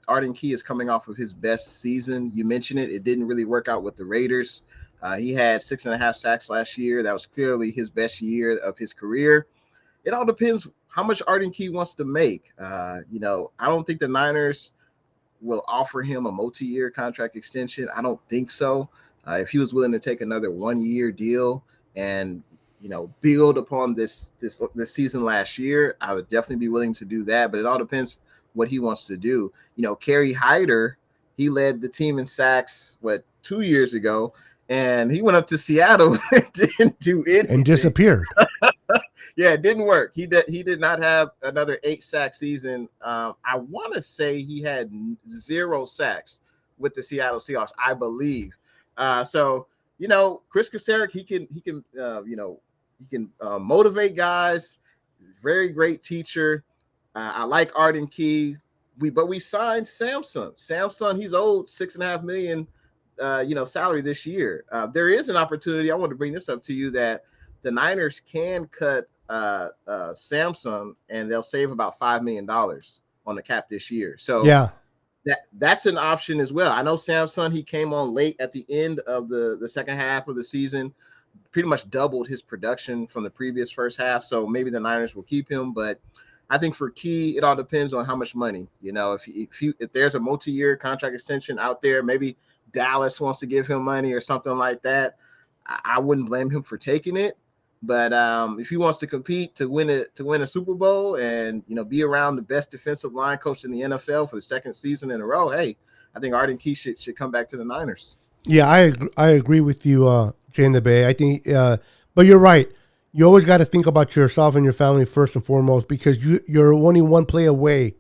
Arden Key is coming off of his best season. You mentioned it. It didn't really work out with the Raiders. He had 6.5 sacks last year. That was clearly his best year of his career. It all depends how much Arden Key wants to make. I don't think the Niners will offer him a multi-year contract extension. I don't think so. If he was willing to take another 1-year deal and build upon this season last year, I would definitely be willing to do that. But it all depends what he wants to do. Kerry Hyder, he led the team in sacks 2 years ago, and he went up to Seattle and didn't do anything and disappeared. Yeah, it didn't work. He did not have another 8-sack season. I want to say he had 0 sacks with the Seattle Seahawks, I believe. So Chris Kaserik, he can motivate guys. Very great teacher. I like Arden Key. But we signed Samson. He's owed $6.5 million, salary this year. There is an opportunity. I want to bring this up to you that the Niners can cut Samson and they'll save about $5 million on the cap this year. So yeah, that's an option as well. I know Samson, he came on late at the end of the second half of the season, pretty much doubled his production from the previous first half. So maybe the Niners will keep him, but I think for Key, it all depends on how much money. If there's a multi-year contract extension out there, maybe Dallas wants to give him money or something like that, I wouldn't blame him for taking it. But if he wants to compete to win a Super Bowl and be around the best defensive line coach in the NFL for the second season in a row, hey, I think Arden Key should come back to the Niners. Yeah, I agree with you, Jay in the Bay. I think, but you're right. You always got to think about yourself and your family first and foremost, because you're only one play away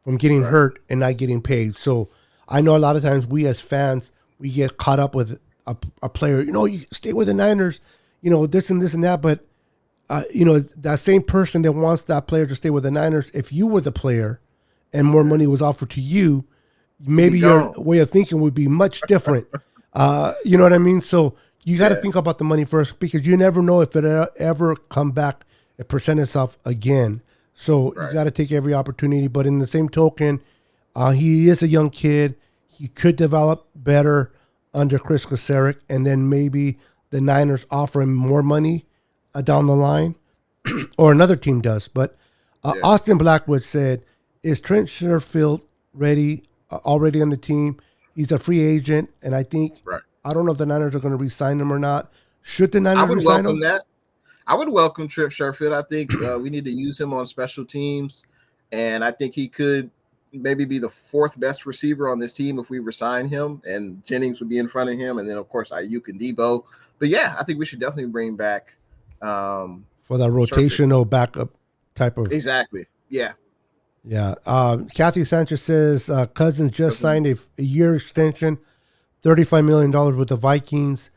from getting hurt and not getting paid. So I know a lot of times we as fans, we get caught up with a player. You stay with the Niners, this and this and that. But that same person that wants that player to stay with the Niners, if you were the player and more money was offered to you, maybe your way of thinking would be much different. You know what I mean? So you got to think about the money first, because you never know if it ever come back and present itself again. So you got to take every opportunity. But in the same token, he is a young kid. He could develop better under Chris Kaserik, and then maybe the Niners offer him more money down the line, or another team does. But Austin Blackwood said, is Trent Sherfield already on the team? He's a free agent, and I think I don't know if the Niners are going to re-sign him or not. Should the Niners re-sign him? I would welcome Trent Sherfield. I think we need to use him on special teams, and I think he could maybe be the 4th best receiver on this team if we resign him, and Jennings would be in front of him, and then of course Ayuk and Debo. But yeah, I think we should definitely bring back for that rotational backup type of. Exactly. Yeah. Yeah. Kathy Sanchez says Cousins just signed a year extension, $35 million with the Vikings.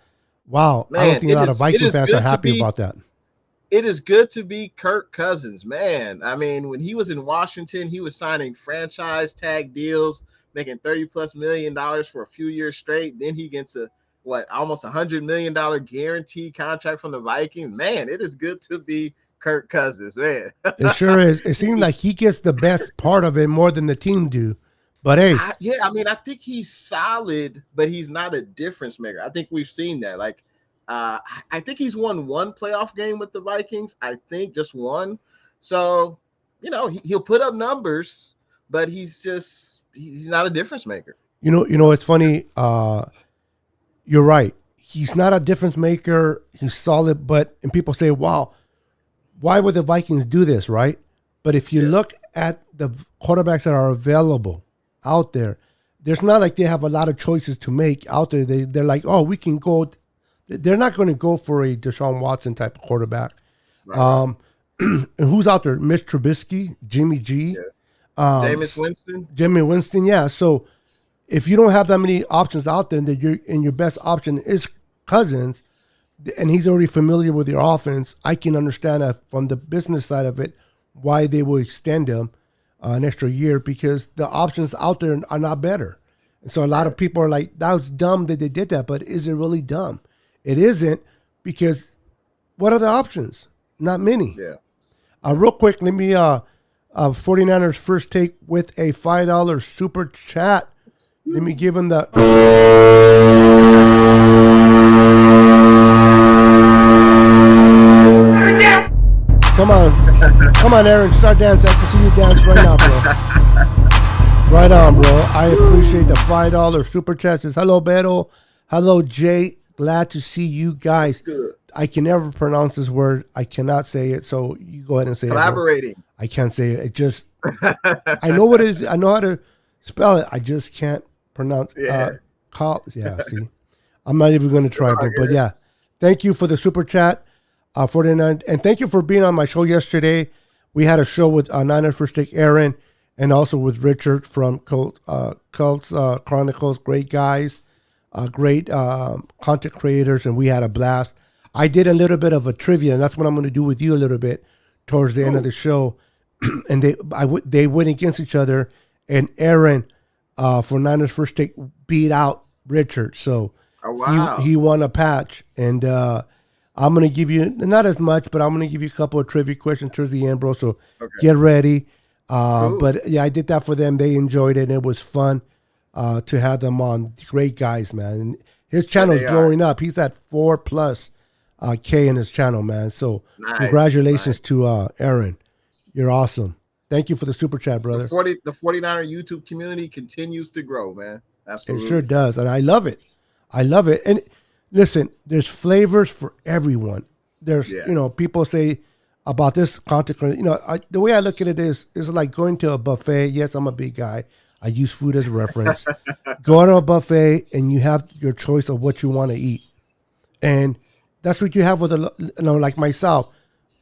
Wow. Man, I don't think a lot of Viking fans are happy about that. It is good to be Kirk Cousins, man. I mean, when he was in Washington, he was signing franchise tag deals, making $30+ million for a few years straight. Then he gets almost $100 million guaranteed contract from the Vikings. Man, it is good to be Kirk Cousins, man. It sure is. It seems like he gets the best part of it more than the team do. But hey, I think he's solid, but he's not a difference maker. I think we've seen that. I think he's won one playoff game with the Vikings. I think just one. So, he'll put up numbers, but he's just he's not a difference maker. You know, it's funny. You're right. He's not a difference maker. He's solid, and people say, "Wow, why would the Vikings do this?" Right? But if you look at the quarterbacks that are available out there, there's not like they have a lot of choices to make out there. They're like, "Oh, we can go." They're not going to go for a Deshaun Watson type of quarterback. Right. And who's out there? Mitch Trubisky, Jimmy G, Jameis Winston. Jimmy Winston, yeah. So if you don't have that many options out there, and your best option is Cousins, and he's already familiar with your offense, I can understand that from the business side of it, why they will extend him an extra year, because the options out there are not better. And so a lot of people are like, that was dumb that they did that, but is it really dumb? It isn't, because what are the options? Not many. Yeah. Real quick, let me 49ers first take with a $5 super chat. Let me give him the. Come on, Aaron, start dancing. I can see you dance right now, bro. Right on, bro. I appreciate the $5 super chat. Says, hello, Beto. Hello, Jay. Glad to see you guys. Good. I can never pronounce this word. I cannot say it, so you go ahead and say Collaborating. it. Collaborating. I can't say it. It just, I know what it is. I know how to spell it. I just can't pronounce. Yeah. See, I'm not even going to try, but yeah. Thank you for the super chat, 49, and thank you for being on my show yesterday. We had a show with Niners First Take Aaron, and also with Richard from Cults Chronicles. Great guys, great content creators, and we had a blast. I did a little bit of a trivia, and that's what I'm going to do with you a little bit towards the end of the show. And they went against each other, and Aaron for Niners First Take beat out Richard. So he won a patch, and I'm going to give you, not as much, but I'm going to give you a couple of trivia questions towards the end, bro. So get ready. But yeah, I did that for them. They enjoyed it, and it was fun to have them on. Great guys, man. And his channel is blowing up. He's at 4+ K in his channel, man. So congratulations to Aaron. You're awesome. Thank you for the super chat, brother. The 49er YouTube community continues to grow, man. Absolutely. It sure does. And I love it. And listen, there's flavors for everyone. There's, people say about this content, the way I look at it is like going to a buffet. Yes, I'm a big guy. I use food as a reference. Go to a buffet and you have your choice of what you want to eat. And that's what you have with like myself.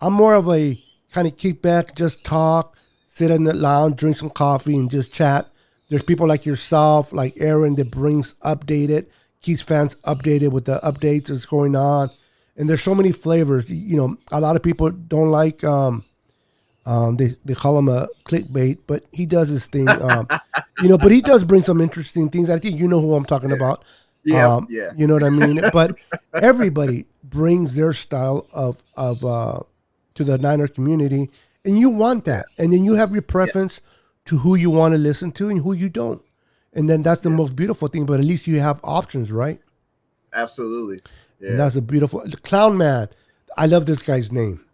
I'm more of a kind of kick back, just talk, sit in the lounge, drink some coffee, and just chat. There's people like yourself, like Aaron, that keeps fans updated with the updates that's going on. And there's so many flavors. A lot of people don't like, they call him a clickbait, but he does his thing. But he does bring some interesting things. I think you know who I'm talking about. Yeah. You know what I mean? But everybody brings their style of to the Niner community, and you want that. And then you have your preference to who you want to listen to and who you don't. And then that's the most beautiful thing, but at least you have options, right? Absolutely. Yeah. And that's a beautiful Clown Man. I love this guy's name.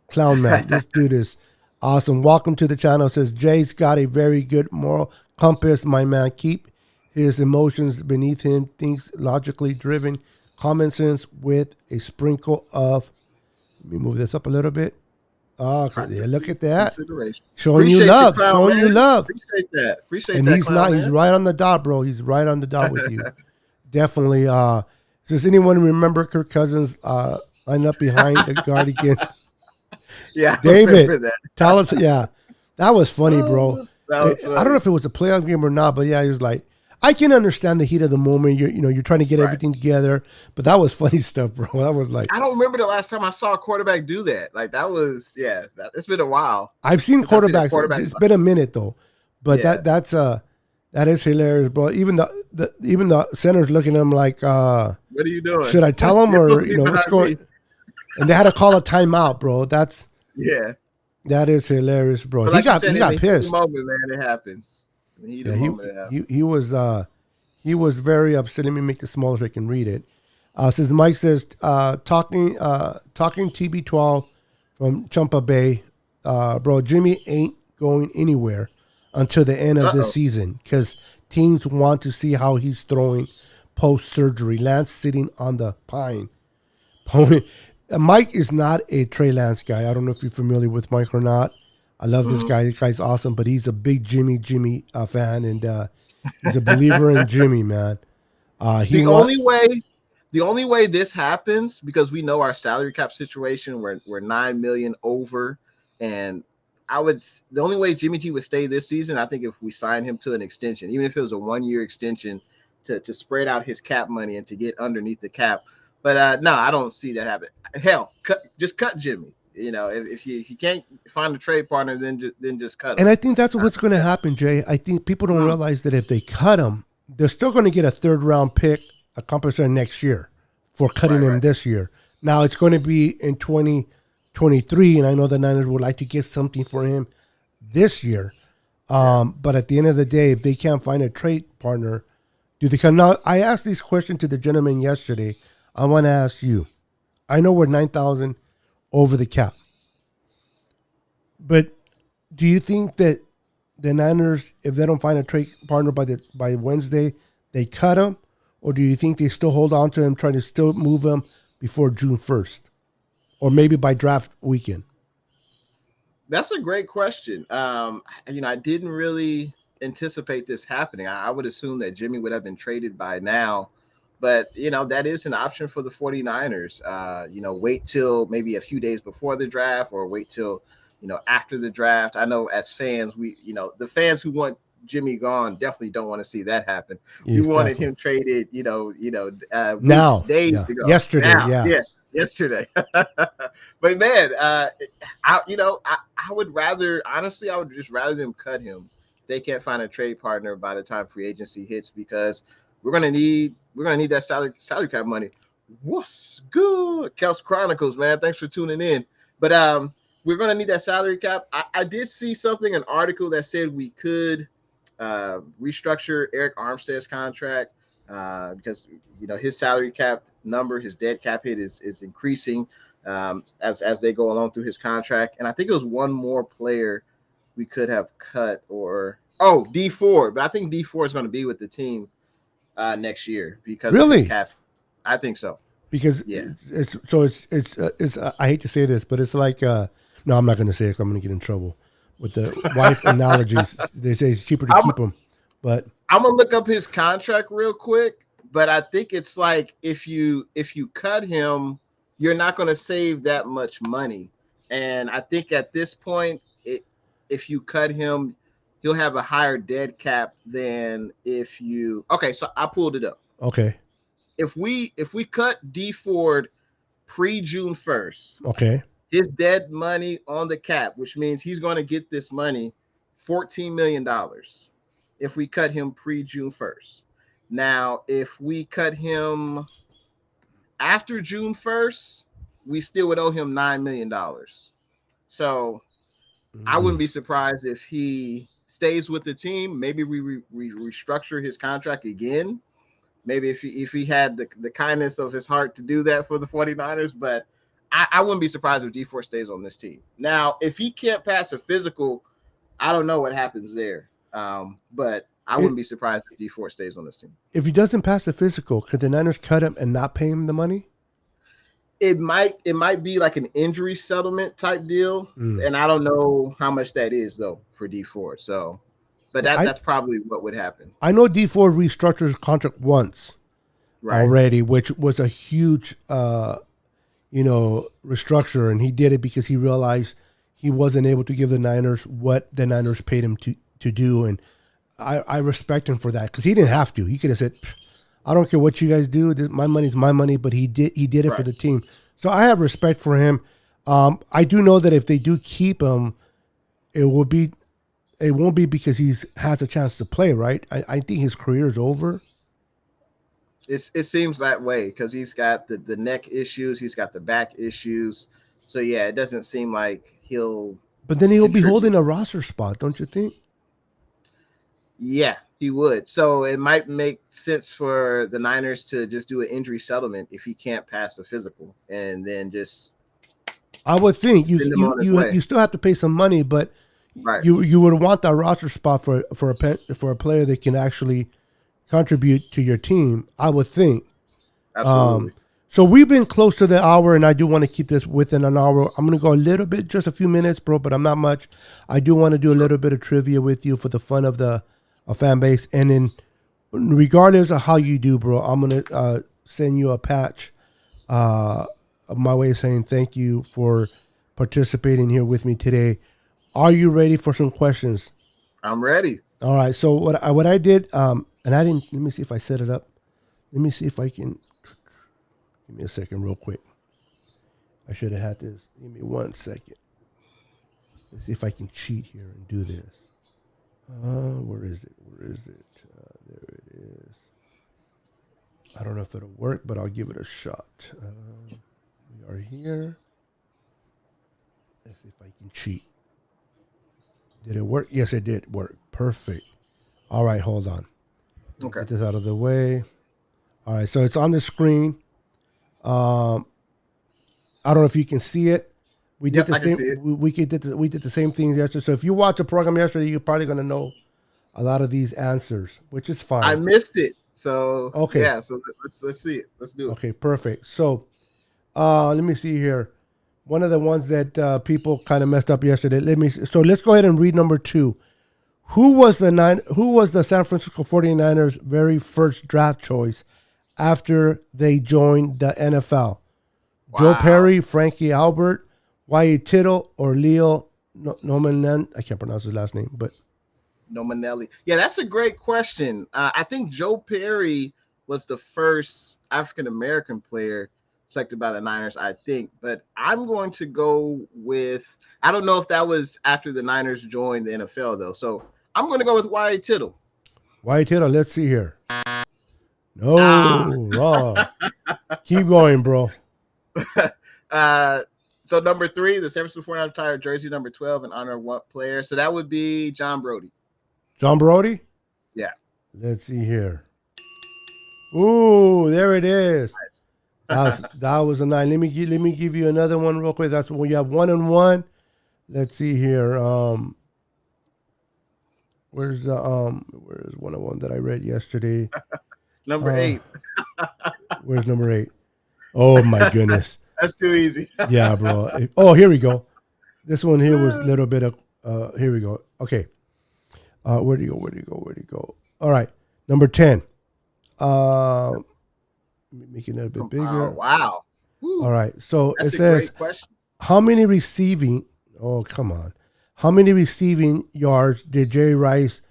Clown Man. This dude is awesome. Welcome to the channel. It says Jay's got a very good moral compass, my man. Keep his emotions beneath him, thinks logically driven, common sense with a sprinkle of, let me move this up a little bit. Oh, yeah, look at that. Showing you love. Appreciate that. And he's right on the dot, bro. He's right on the dot with you. Definitely. Does anyone remember Kirk Cousins lining up behind the guard again? Yeah. David. Tell us. Yeah. That was funny, bro. I don't know if it was a playoff game or not, but yeah, he was like, I can understand the heat of the moment. You're trying to get everything together, but that was funny stuff, bro. That was like, I don't remember the last time I saw a quarterback do that. Like that was, it's been a while. I've seen quarterbacks. It's been a minute though, but that is hilarious, bro. Even the center's looking at him like, what are you doing? Should I tell him or what's going? And they had to call a timeout, bro. That is hilarious, bro. Like he got pissed. Moment, man, it happens. He was very upset. Let me make this smaller so I can read it. Since Mike says talking TB12 from Champa Bay, bro. Jimmy ain't going anywhere. until the end of this Uh-oh. season because teams want to see how he's throwing post surgery. Lance sitting on the pine. Pony. Mike is not a Trey Lance guy. I don't know if you're familiar with Mike or not. I love this Mhm. guy. This guy's awesome, but he's a big Jimmy fan, and he's a believer in Jimmy, man. He The want only way the only way this happens, because we know our salary cap situation, we're 9 million over, and the only way Jimmy G would stay this season, I think, if we sign him to an extension, even if it was a 1 year extension, to spread out his cap money and to get underneath the cap. But no, I don't see that happen. Hell, just cut Jimmy. If you can't find a trade partner, then just cut him. And I think that's what's going to happen, Jay. I think people don't Mhm. realize that if they cut him, they're still going to get a third round pick, a compensation next year for cutting Right, him right. this year. Now it's going to be in 2023, and I know the Niners would like to get something for him this year. But at the end of the day, if they can't find a trade partner, do they come? Now, I asked this question to the gentleman yesterday. I want to ask you. I know we're 9,000 over the cap, but do you think that the Niners, if they don't find a trade partner by Wednesday, they cut him, or do you think they still hold on to him, trying to still move him before June 1st, or maybe by draft weekend? That's a great question. I didn't really anticipate this happening. I would assume that Jimmy would have been traded by now, but that is an option for the 49ers. Wait till maybe a few days before the draft, or wait till after the draft. I know as fans, the fans who want Jimmy gone definitely don't want to see that happen. We wanted Exactly. him traded, weeks, Now, days yeah, ago. yesterday, Now, yeah. yeah, yesterday. But man, I would rather, honestly, I would just rather them cut him if they can't find a trade partner by the time free agency hits, because we're gonna need that salary cap money. What's good, Kels Chronicles, man? Thanks for tuning in. But we're gonna need that salary cap. I did see something, an article that said we could restructure Eric Armstead's contract, because his salary cap number, his dead cap hit is increasing as they go along through his contract. And I think it was one more player we could have cut, or D Ford, but I think D Ford is going to be with the team next year because of his Really? cap. I think so. Because Yeah. I hate to say this, but it's like no, I'm not going to say it 'cause I'm going to get in trouble with the wife analogies. They say it's cheaper to I'm keep them, but I'm gonna look up his contract real quick, but I think it's like if you cut him, you're not gonna save that much money. And I think at this point, if you cut him, he'll have a higher dead cap than if you. Okay, so I pulled it up. okay, If we cut D Ford pre June 1st, okay, his dead money on the cap, which means he's going to get this money, $14 million, if we cut him pre June 1st. Now, if we cut him after June 1st, we still would owe him $9 million. So I wouldn't mm, be surprised if he stays with the team. Maybe we restructure his contract again. Maybe if he had the kindness of his heart to do that for the 49ers, but I wouldn't be surprised if D4 stays on this team. Now, if he can't pass a physical, I don't know what happens there. But I it, wouldn't be surprised if D4 stays on this team. if he doesn't pass the physical, could the Niners cut him and not pay him the money? It might be like an injury settlement type deal, Mm. and I don't know how much that is though for D4. So, but Yeah, that's probably what would happen. I know D4 restructured his contract once Right. already, which was a huge restructure, and he did it because he realized he wasn't able to give the Niners what the Niners paid him to do, and I respect him for that because he didn't have to. He could have said, "I don't care what you guys do. My money's my money," but he did it for Right. the team. So I have respect for him. I do know that if they do keep him, it will be it won't be because he's has a chance to play. Right? I think his career is over. It seems that way because he's got the neck issues, he's got the back issues. So yeah, it doesn't seem like he'll But then he'll be contribute. holding a roster spot, don't you think? Yeah, he would. So it might make sense for the Niners to just do an injury settlement if he can't pass the physical, and then just I would think send him on his way. you still have to pay some money, but Right. you would want that roster spot for a player that can actually contribute to your team. I would think. Absolutely. So we've been close to the hour, and I do want to keep this within an hour. I'm going to go a little bit, just a few minutes, bro, but I'm not much. I do want to do a little bit of trivia with you for the fun of the fan base, and then regardless of how you do, bro, I'm going to send you a patch of my way of saying thank you for participating here with me today. Are you ready for some questions? I'm ready. All right. So what I did, and I didn't. Let me see if I set it up. Let me see if I can. Give me a second, real quick. I should have had this. Give me 1 second. Let's see if I can cheat here and do this. Where is it? Where is it? There it is. I don't know if it'll work, but I'll give it a shot. We are here. Let's see if I can cheat. Did it work? Yes, it did work. Perfect. All right, hold on. Okay. Get this out of the way. All right, so it's on the screen. I don't know if you can see it. We did the same. We did the same thing yesterday. So if you watched the program yesterday, you're probably going to know a lot of these answers, which is fine. I missed it. So okay. Yeah. So let's see it. Let's do it. Okay. Perfect. So let me see here. One of the ones that people kind of messed up yesterday. So let's go ahead and read number 2. Who was the San Francisco 49ers very first draft choice after they joined the NFL? Wow. Joe Perry, Frankie Albert, Wyatt Tittle, or Leo Nomanelli? I can't pronounce his last name, but Nomanelli. Yeah, that's a great question. I think Joe Perry was the first African American player selected by the Niners, I think. But I'm going to go with, I don't know if that was after the Niners joined the NFL, though. So I'm going to go with Wyatt Tittle. Wyatt Tittle, let's see here. No, wrong. Keep going, bro. So number 3, the San Francisco 49ers retired jersey number 12 in honor of what player? So that would be John Brody. John Brody? Yeah. Let's see here. Ooh, there it is. Nice. That was a 9. Let me give you another one real quick. That's when you have 1 and 1. Let's see here. Where's one of one that I read yesterday? Number 8. Where's number 8? Oh my goodness. That's too easy. Yeah, bro. Oh, here we go. This one here was a little bit of here we go. Okay. Where do you go? All right. Number 10. Let me make it a bit bigger. Wow. Woo. All right. So That's it says how many receiving yards did Jerry Rice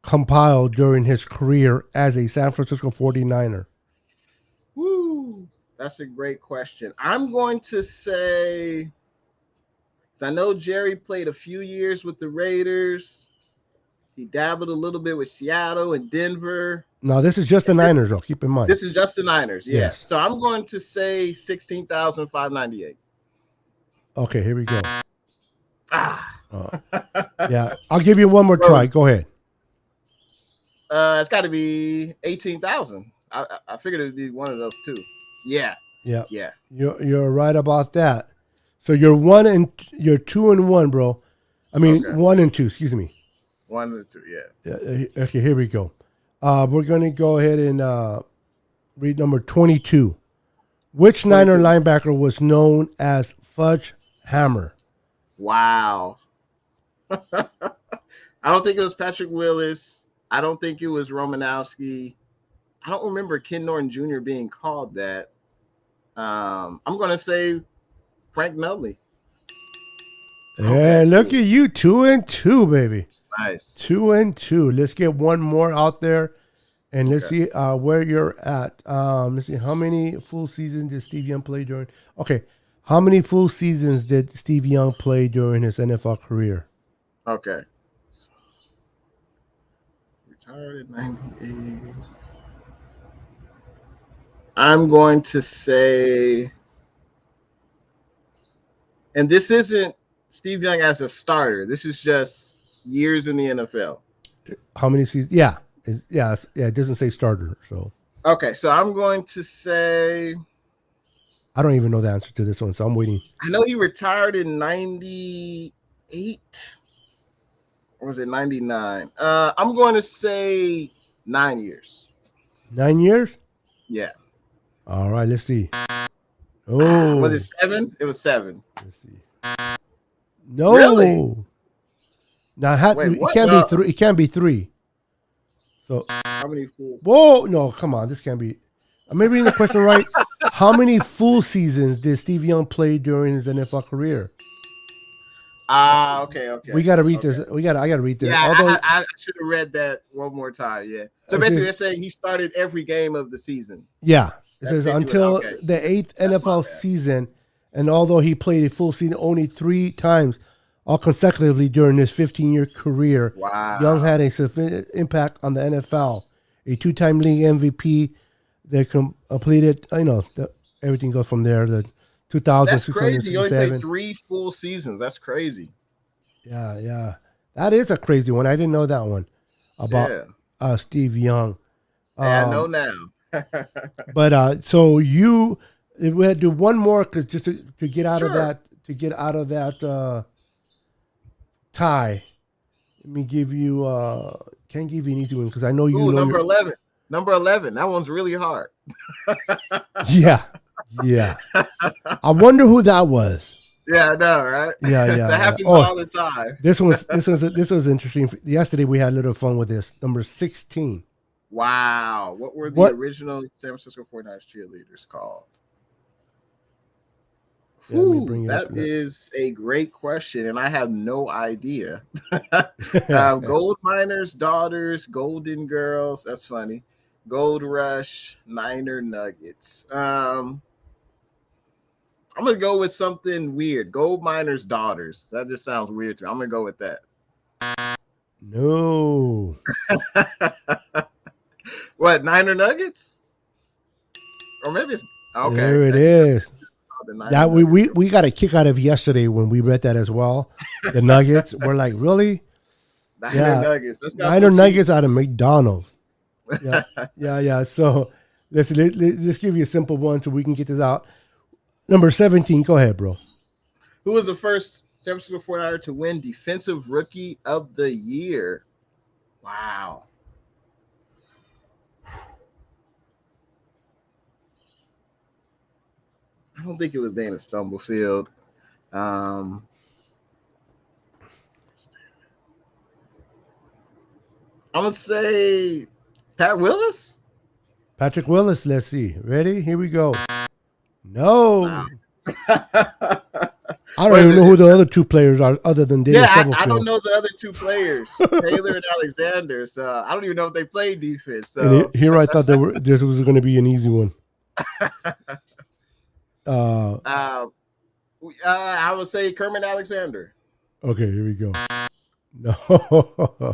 compile during his career as a San Francisco 49er? Woo. That's a great question. I'm going to say, I know Jerry played a few years with the Raiders. He dabbled a little bit with Seattle and Denver. No, this is just the Niners, though. Keep in mind. This is just the Niners, yeah. Yes. So I'm going to say 16,598. Okay, here we go. Yeah, I'll give you one more try. Go ahead. It's got to be 18,000. I figured it would be one of those two. Yeah. You're right about that. So you're 2 and 1, bro. I mean, okay. 1 and 2. Excuse me. 1 and 2. Yeah. Okay, here we go. We're going to go ahead and read number 22. Which 22. Niner linebacker was known as Fudge Hammer? Wow. I don't think it was Patrick Willis. I don't think it was Romanowski. I don't remember Ken Norton Jr. being called that. I'm going to say Frank Nutley. Hey, look at you, 2 and 2, baby. Nice. 2 and 2. Let's get one more out there, and let's see where you're at. Let's see how many full seasons did Steve Young play during. Okay, how many full seasons did Steve Young play during his NFL career? Okay. Retired in 98. I'm going to say, and this isn't Steve Young as a starter. This is just years in the NFL. How many seasons? Yeah. It doesn't say starter. So okay, so I'm going to say, I don't even know the answer to this one, so I'm waiting. I know he retired in 98. Or was it 99? I'm going to say 9 years. 9 years? Yeah. All right, let's see. Oh. Was it 7? It was 7. Let's see. No. Really? Now Wait, it what? can't be 3. It can't be 3. So how many fools? Whoa, no, come on. This can't be. I may be reading the question right. How many full seasons did Steve Young play during his NFL career? Okay. We got to read this. I got to read this. Yeah, Although I should have read that one more time. Yeah. So basically, they're saying he started every game of the season. Yeah. It says until the 8th NFL season, and although he played a full season only 3 times, all consecutively during his 15-year career, wow. Young had a significant impact on the NFL. A 2-time league MVP. They completed, everything goes from there. The 2,667. That's crazy. You only played 3 full seasons. That's crazy. Yeah. That is a crazy one. I didn't know that one about Steve Young. I know now. But so we had to do one more because just to get out of that tie. Let me give you can't give you an easy one because I know you know number 11. Number 11. That one's really hard. Yeah. I wonder who that was. Yeah, I know, right? Yeah. That happens all the time. This was interesting. Yesterday we had a little fun with this. Number 16. Wow. What were the original San Francisco 49ers cheerleaders called? That is a great question, and I have no idea. Gold Miners, Daughters, Golden Girls. That's funny. Gold Rush, Niner Nuggets. I'm going to go with something weird. Gold Miners, Daughters. That just sounds weird to me. I'm going to go with that. No. What, Niner Nuggets? Or maybe it's... Okay. There it is. That we got a kick out of yesterday when we read that as well. The Nuggets. We're like, really? Niner Nuggets. Niner Nuggets out of McDonald's. Yeah. So let's give you a simple one so we can get this out. Number 17. Go ahead, bro. Who was the first San Francisco 49er to win Defensive Rookie of the Year? Wow. I don't think it was Dana Stumblefield. I'm going to say Pat Willis. Patrick Willis. Let's see. Ready? Here we go. No. Wow. I don't even know who the other 2 players are other than Dana Stumblefield. I don't know the other 2 players, Taylor and Alexander. So I don't even know if they played defense. So. And here I thought this was going to be an easy one. I would say Kermit Alexander. Okay, here we go. No,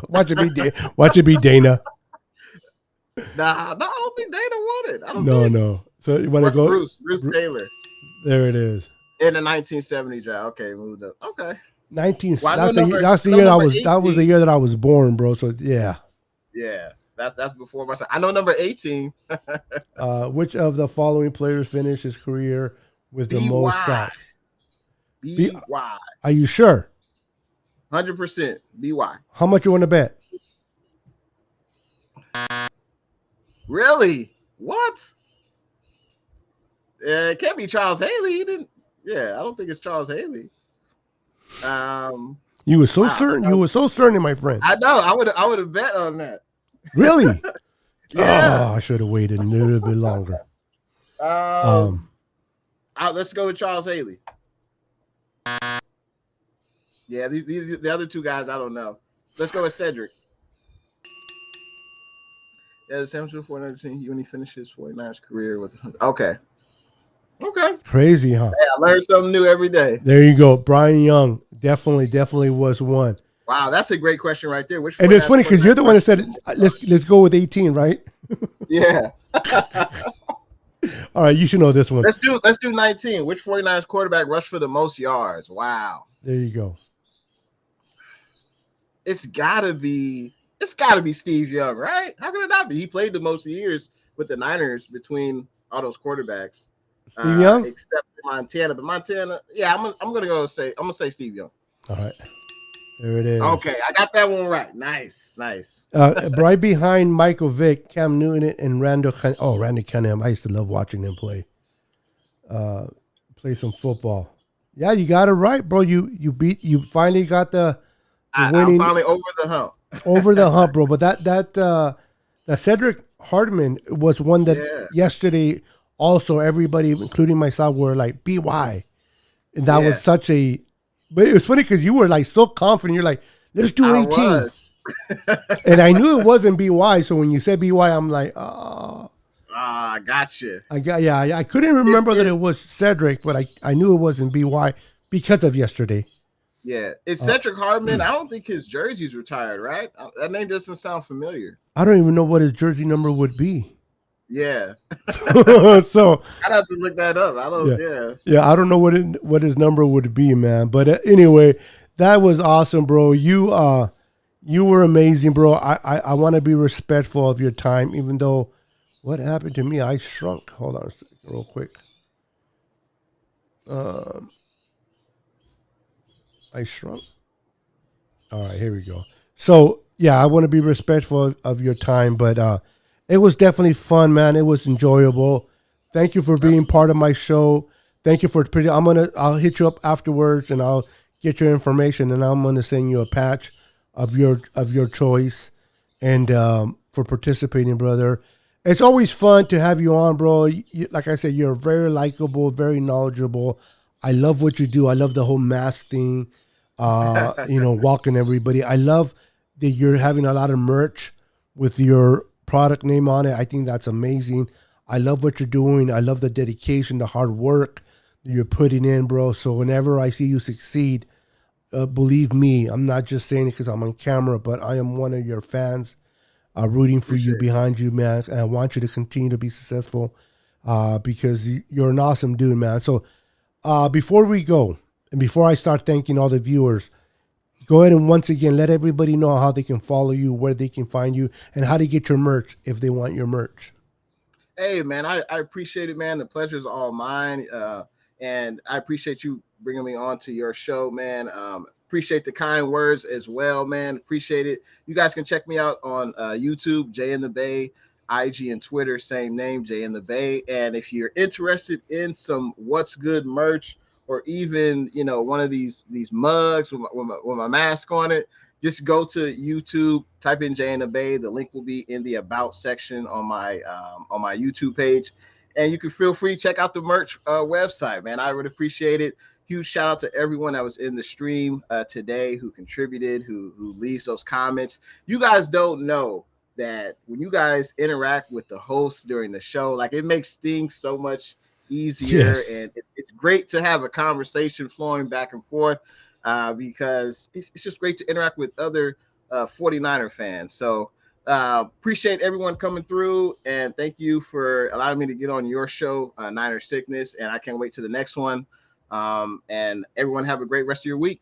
watch it be Dana. Nah, I don't think Dana won it. No. So you want to go? Bruce Taylor. There it is. In the 1970 draft. Okay, moved up. Okay. 19. Well, that's the year I was. 18. That was the year that I was born, bro. So yeah. Yeah, that's before my time. I know number 18. Which of the following players finished his career with the most sacks? BY. Are you sure? 100% BY. How much you want to bet? Really? What? It can't be Charles Haley. He didn't. Yeah, I don't think it's Charles Haley. You were so certain. You were so certain, my friend. I know. I would have bet on that. Really? Yeah. Oh, I should have waited a little bit longer. Let's go with Charles Haley. Yeah, these the other 2 guys. I don't know. Let's go with Cedric. Yeah, the San Francisco 49ers team. He only finished his 49ers career with. Okay. Crazy, huh? Yeah, I learn something new every day. There you go. Brian Young definitely was one. Wow, that's a great question right there. And it's funny because you're the one that said let's go with 18, right? Yeah. All right, you should know this one. Let's do 19. Which 49ers quarterback rushed for the most yards? Wow. There you go. It's gotta be Steve Young, right? How can it not be? He played the most years with the Niners between all those quarterbacks. Steve Young? Except for Montana. But Montana, yeah, I'm gonna say Steve Young. All right. There it is. Okay, I got that one right. Nice, nice. Right behind Michael Vick, Cam Newton, and Randy Cunningham. I used to love watching him play some football. Yeah, you got it right, bro. You finally got the I'm winning finally over the hump. over the hump, bro. But that Cedric Hardman was one that yesterday also everybody, including myself, were like BY, and that was such a. But it was funny because you were like so confident. You're like, let's do 18. I was. And I knew it wasn't BY. So when you said BY, I'm like, oh. I got you. I couldn't remember that it was Cedric, but I knew it wasn't BY because of yesterday. Yeah, it's Cedric Hardman. I don't think his jersey's retired, right? That name doesn't sound familiar. I don't even know what his jersey number would be. Yeah. So I'd have to look that up. I don't. Yeah. I don't know what his number would be, man. But anyway, that was awesome, bro. You were amazing, bro. I want to be respectful of your time, even though what happened to me, I shrunk. Hold on a second, real quick. I shrunk. All right, here we go. So yeah, I want to be respectful of your time, but it was definitely fun, man. It was enjoyable. Thank you for being part of my show. Thank you for I'll hit you up afterwards and I'll get your information and I'm gonna send you a patch of your choice and for participating, brother. It's always fun to have you on, bro. Like I said, you're very likable, very knowledgeable. I love what you do. I love the whole mask thing. Walking everybody. I love that you're having a lot of merch with your product name on it. I think that's amazing. I love what you're doing. I love the dedication, the hard work that you're putting in, bro. So whenever I see you succeed, believe me, I'm not just saying it because I'm on camera, but I am one of your fans, rooting for you, behind you, man. And I want you to continue to be successful because you're an awesome dude, man. So before we go, and before I start thanking all the viewers, go ahead and once again let everybody know how they can follow you, where they can find you, and how to get your merch if they want your merch. Hey, man, I appreciate it, man. The pleasure's all mine. And I appreciate you bringing me on to your show, man. Appreciate the kind words as well, man. Appreciate it. You guys can check me out on YouTube, Jay in the Bay, IG and Twitter, same name, Jay in the Bay. And if you're interested in some What's Good merch, or even, one of these mugs with my mask on it, just go to YouTube, type in Jay in the Bay. The link will be in the About section on my YouTube page. And you can feel free to check out the merch website, man. I would appreciate it. Huge shout out to everyone that was in the stream today, who contributed, who leaves those comments. You guys don't know that when you guys interact with the hosts during the show, like, it makes things so much easier. Yes. And it's great to have a conversation flowing back and forth because it's just great to interact with other 49er fans. So appreciate everyone coming through, and thank you for allowing me to get on your show, Niner Sickness, and I can't wait to the next one. And everyone have a great rest of your week.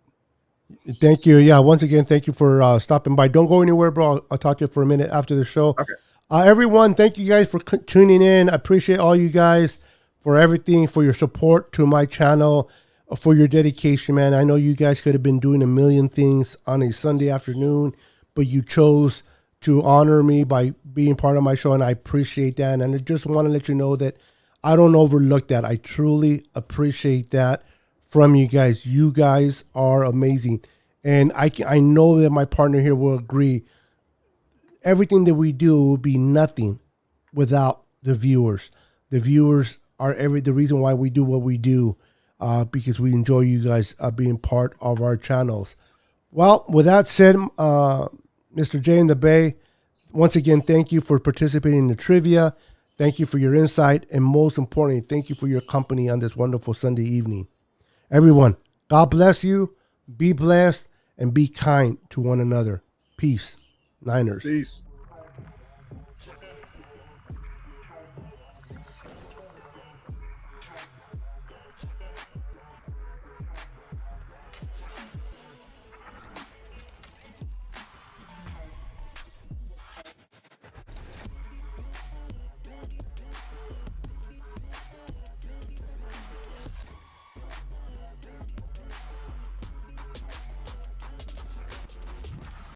Thank you. Yeah, once again, thank you for stopping by. Don't go anywhere, bro. I'll talk to you for a minute after the show. Okay. Everyone, thank you guys for tuning in. I appreciate all you guys for everything, for your support to my channel, for your dedication, man. I know you guys could have been doing a million things on a Sunday afternoon, but you chose to honor me by being part of my show, and I appreciate that. And I just want to let you know that I don't overlook that. I truly appreciate that from you guys. You guys are amazing. And I know that my partner here will agree. Everything that we do will be nothing without the viewers. The viewers are the reason why we do what we do, because we enjoy you guys being part of our channels. Well, with that said, Mr. Jay in the Bay, once again, thank you for participating in the trivia. Thank you for your insight. And most importantly, thank you for your company on this wonderful Sunday evening. Everyone, God bless you. Be blessed and be kind to one another. Peace. Niners. Peace.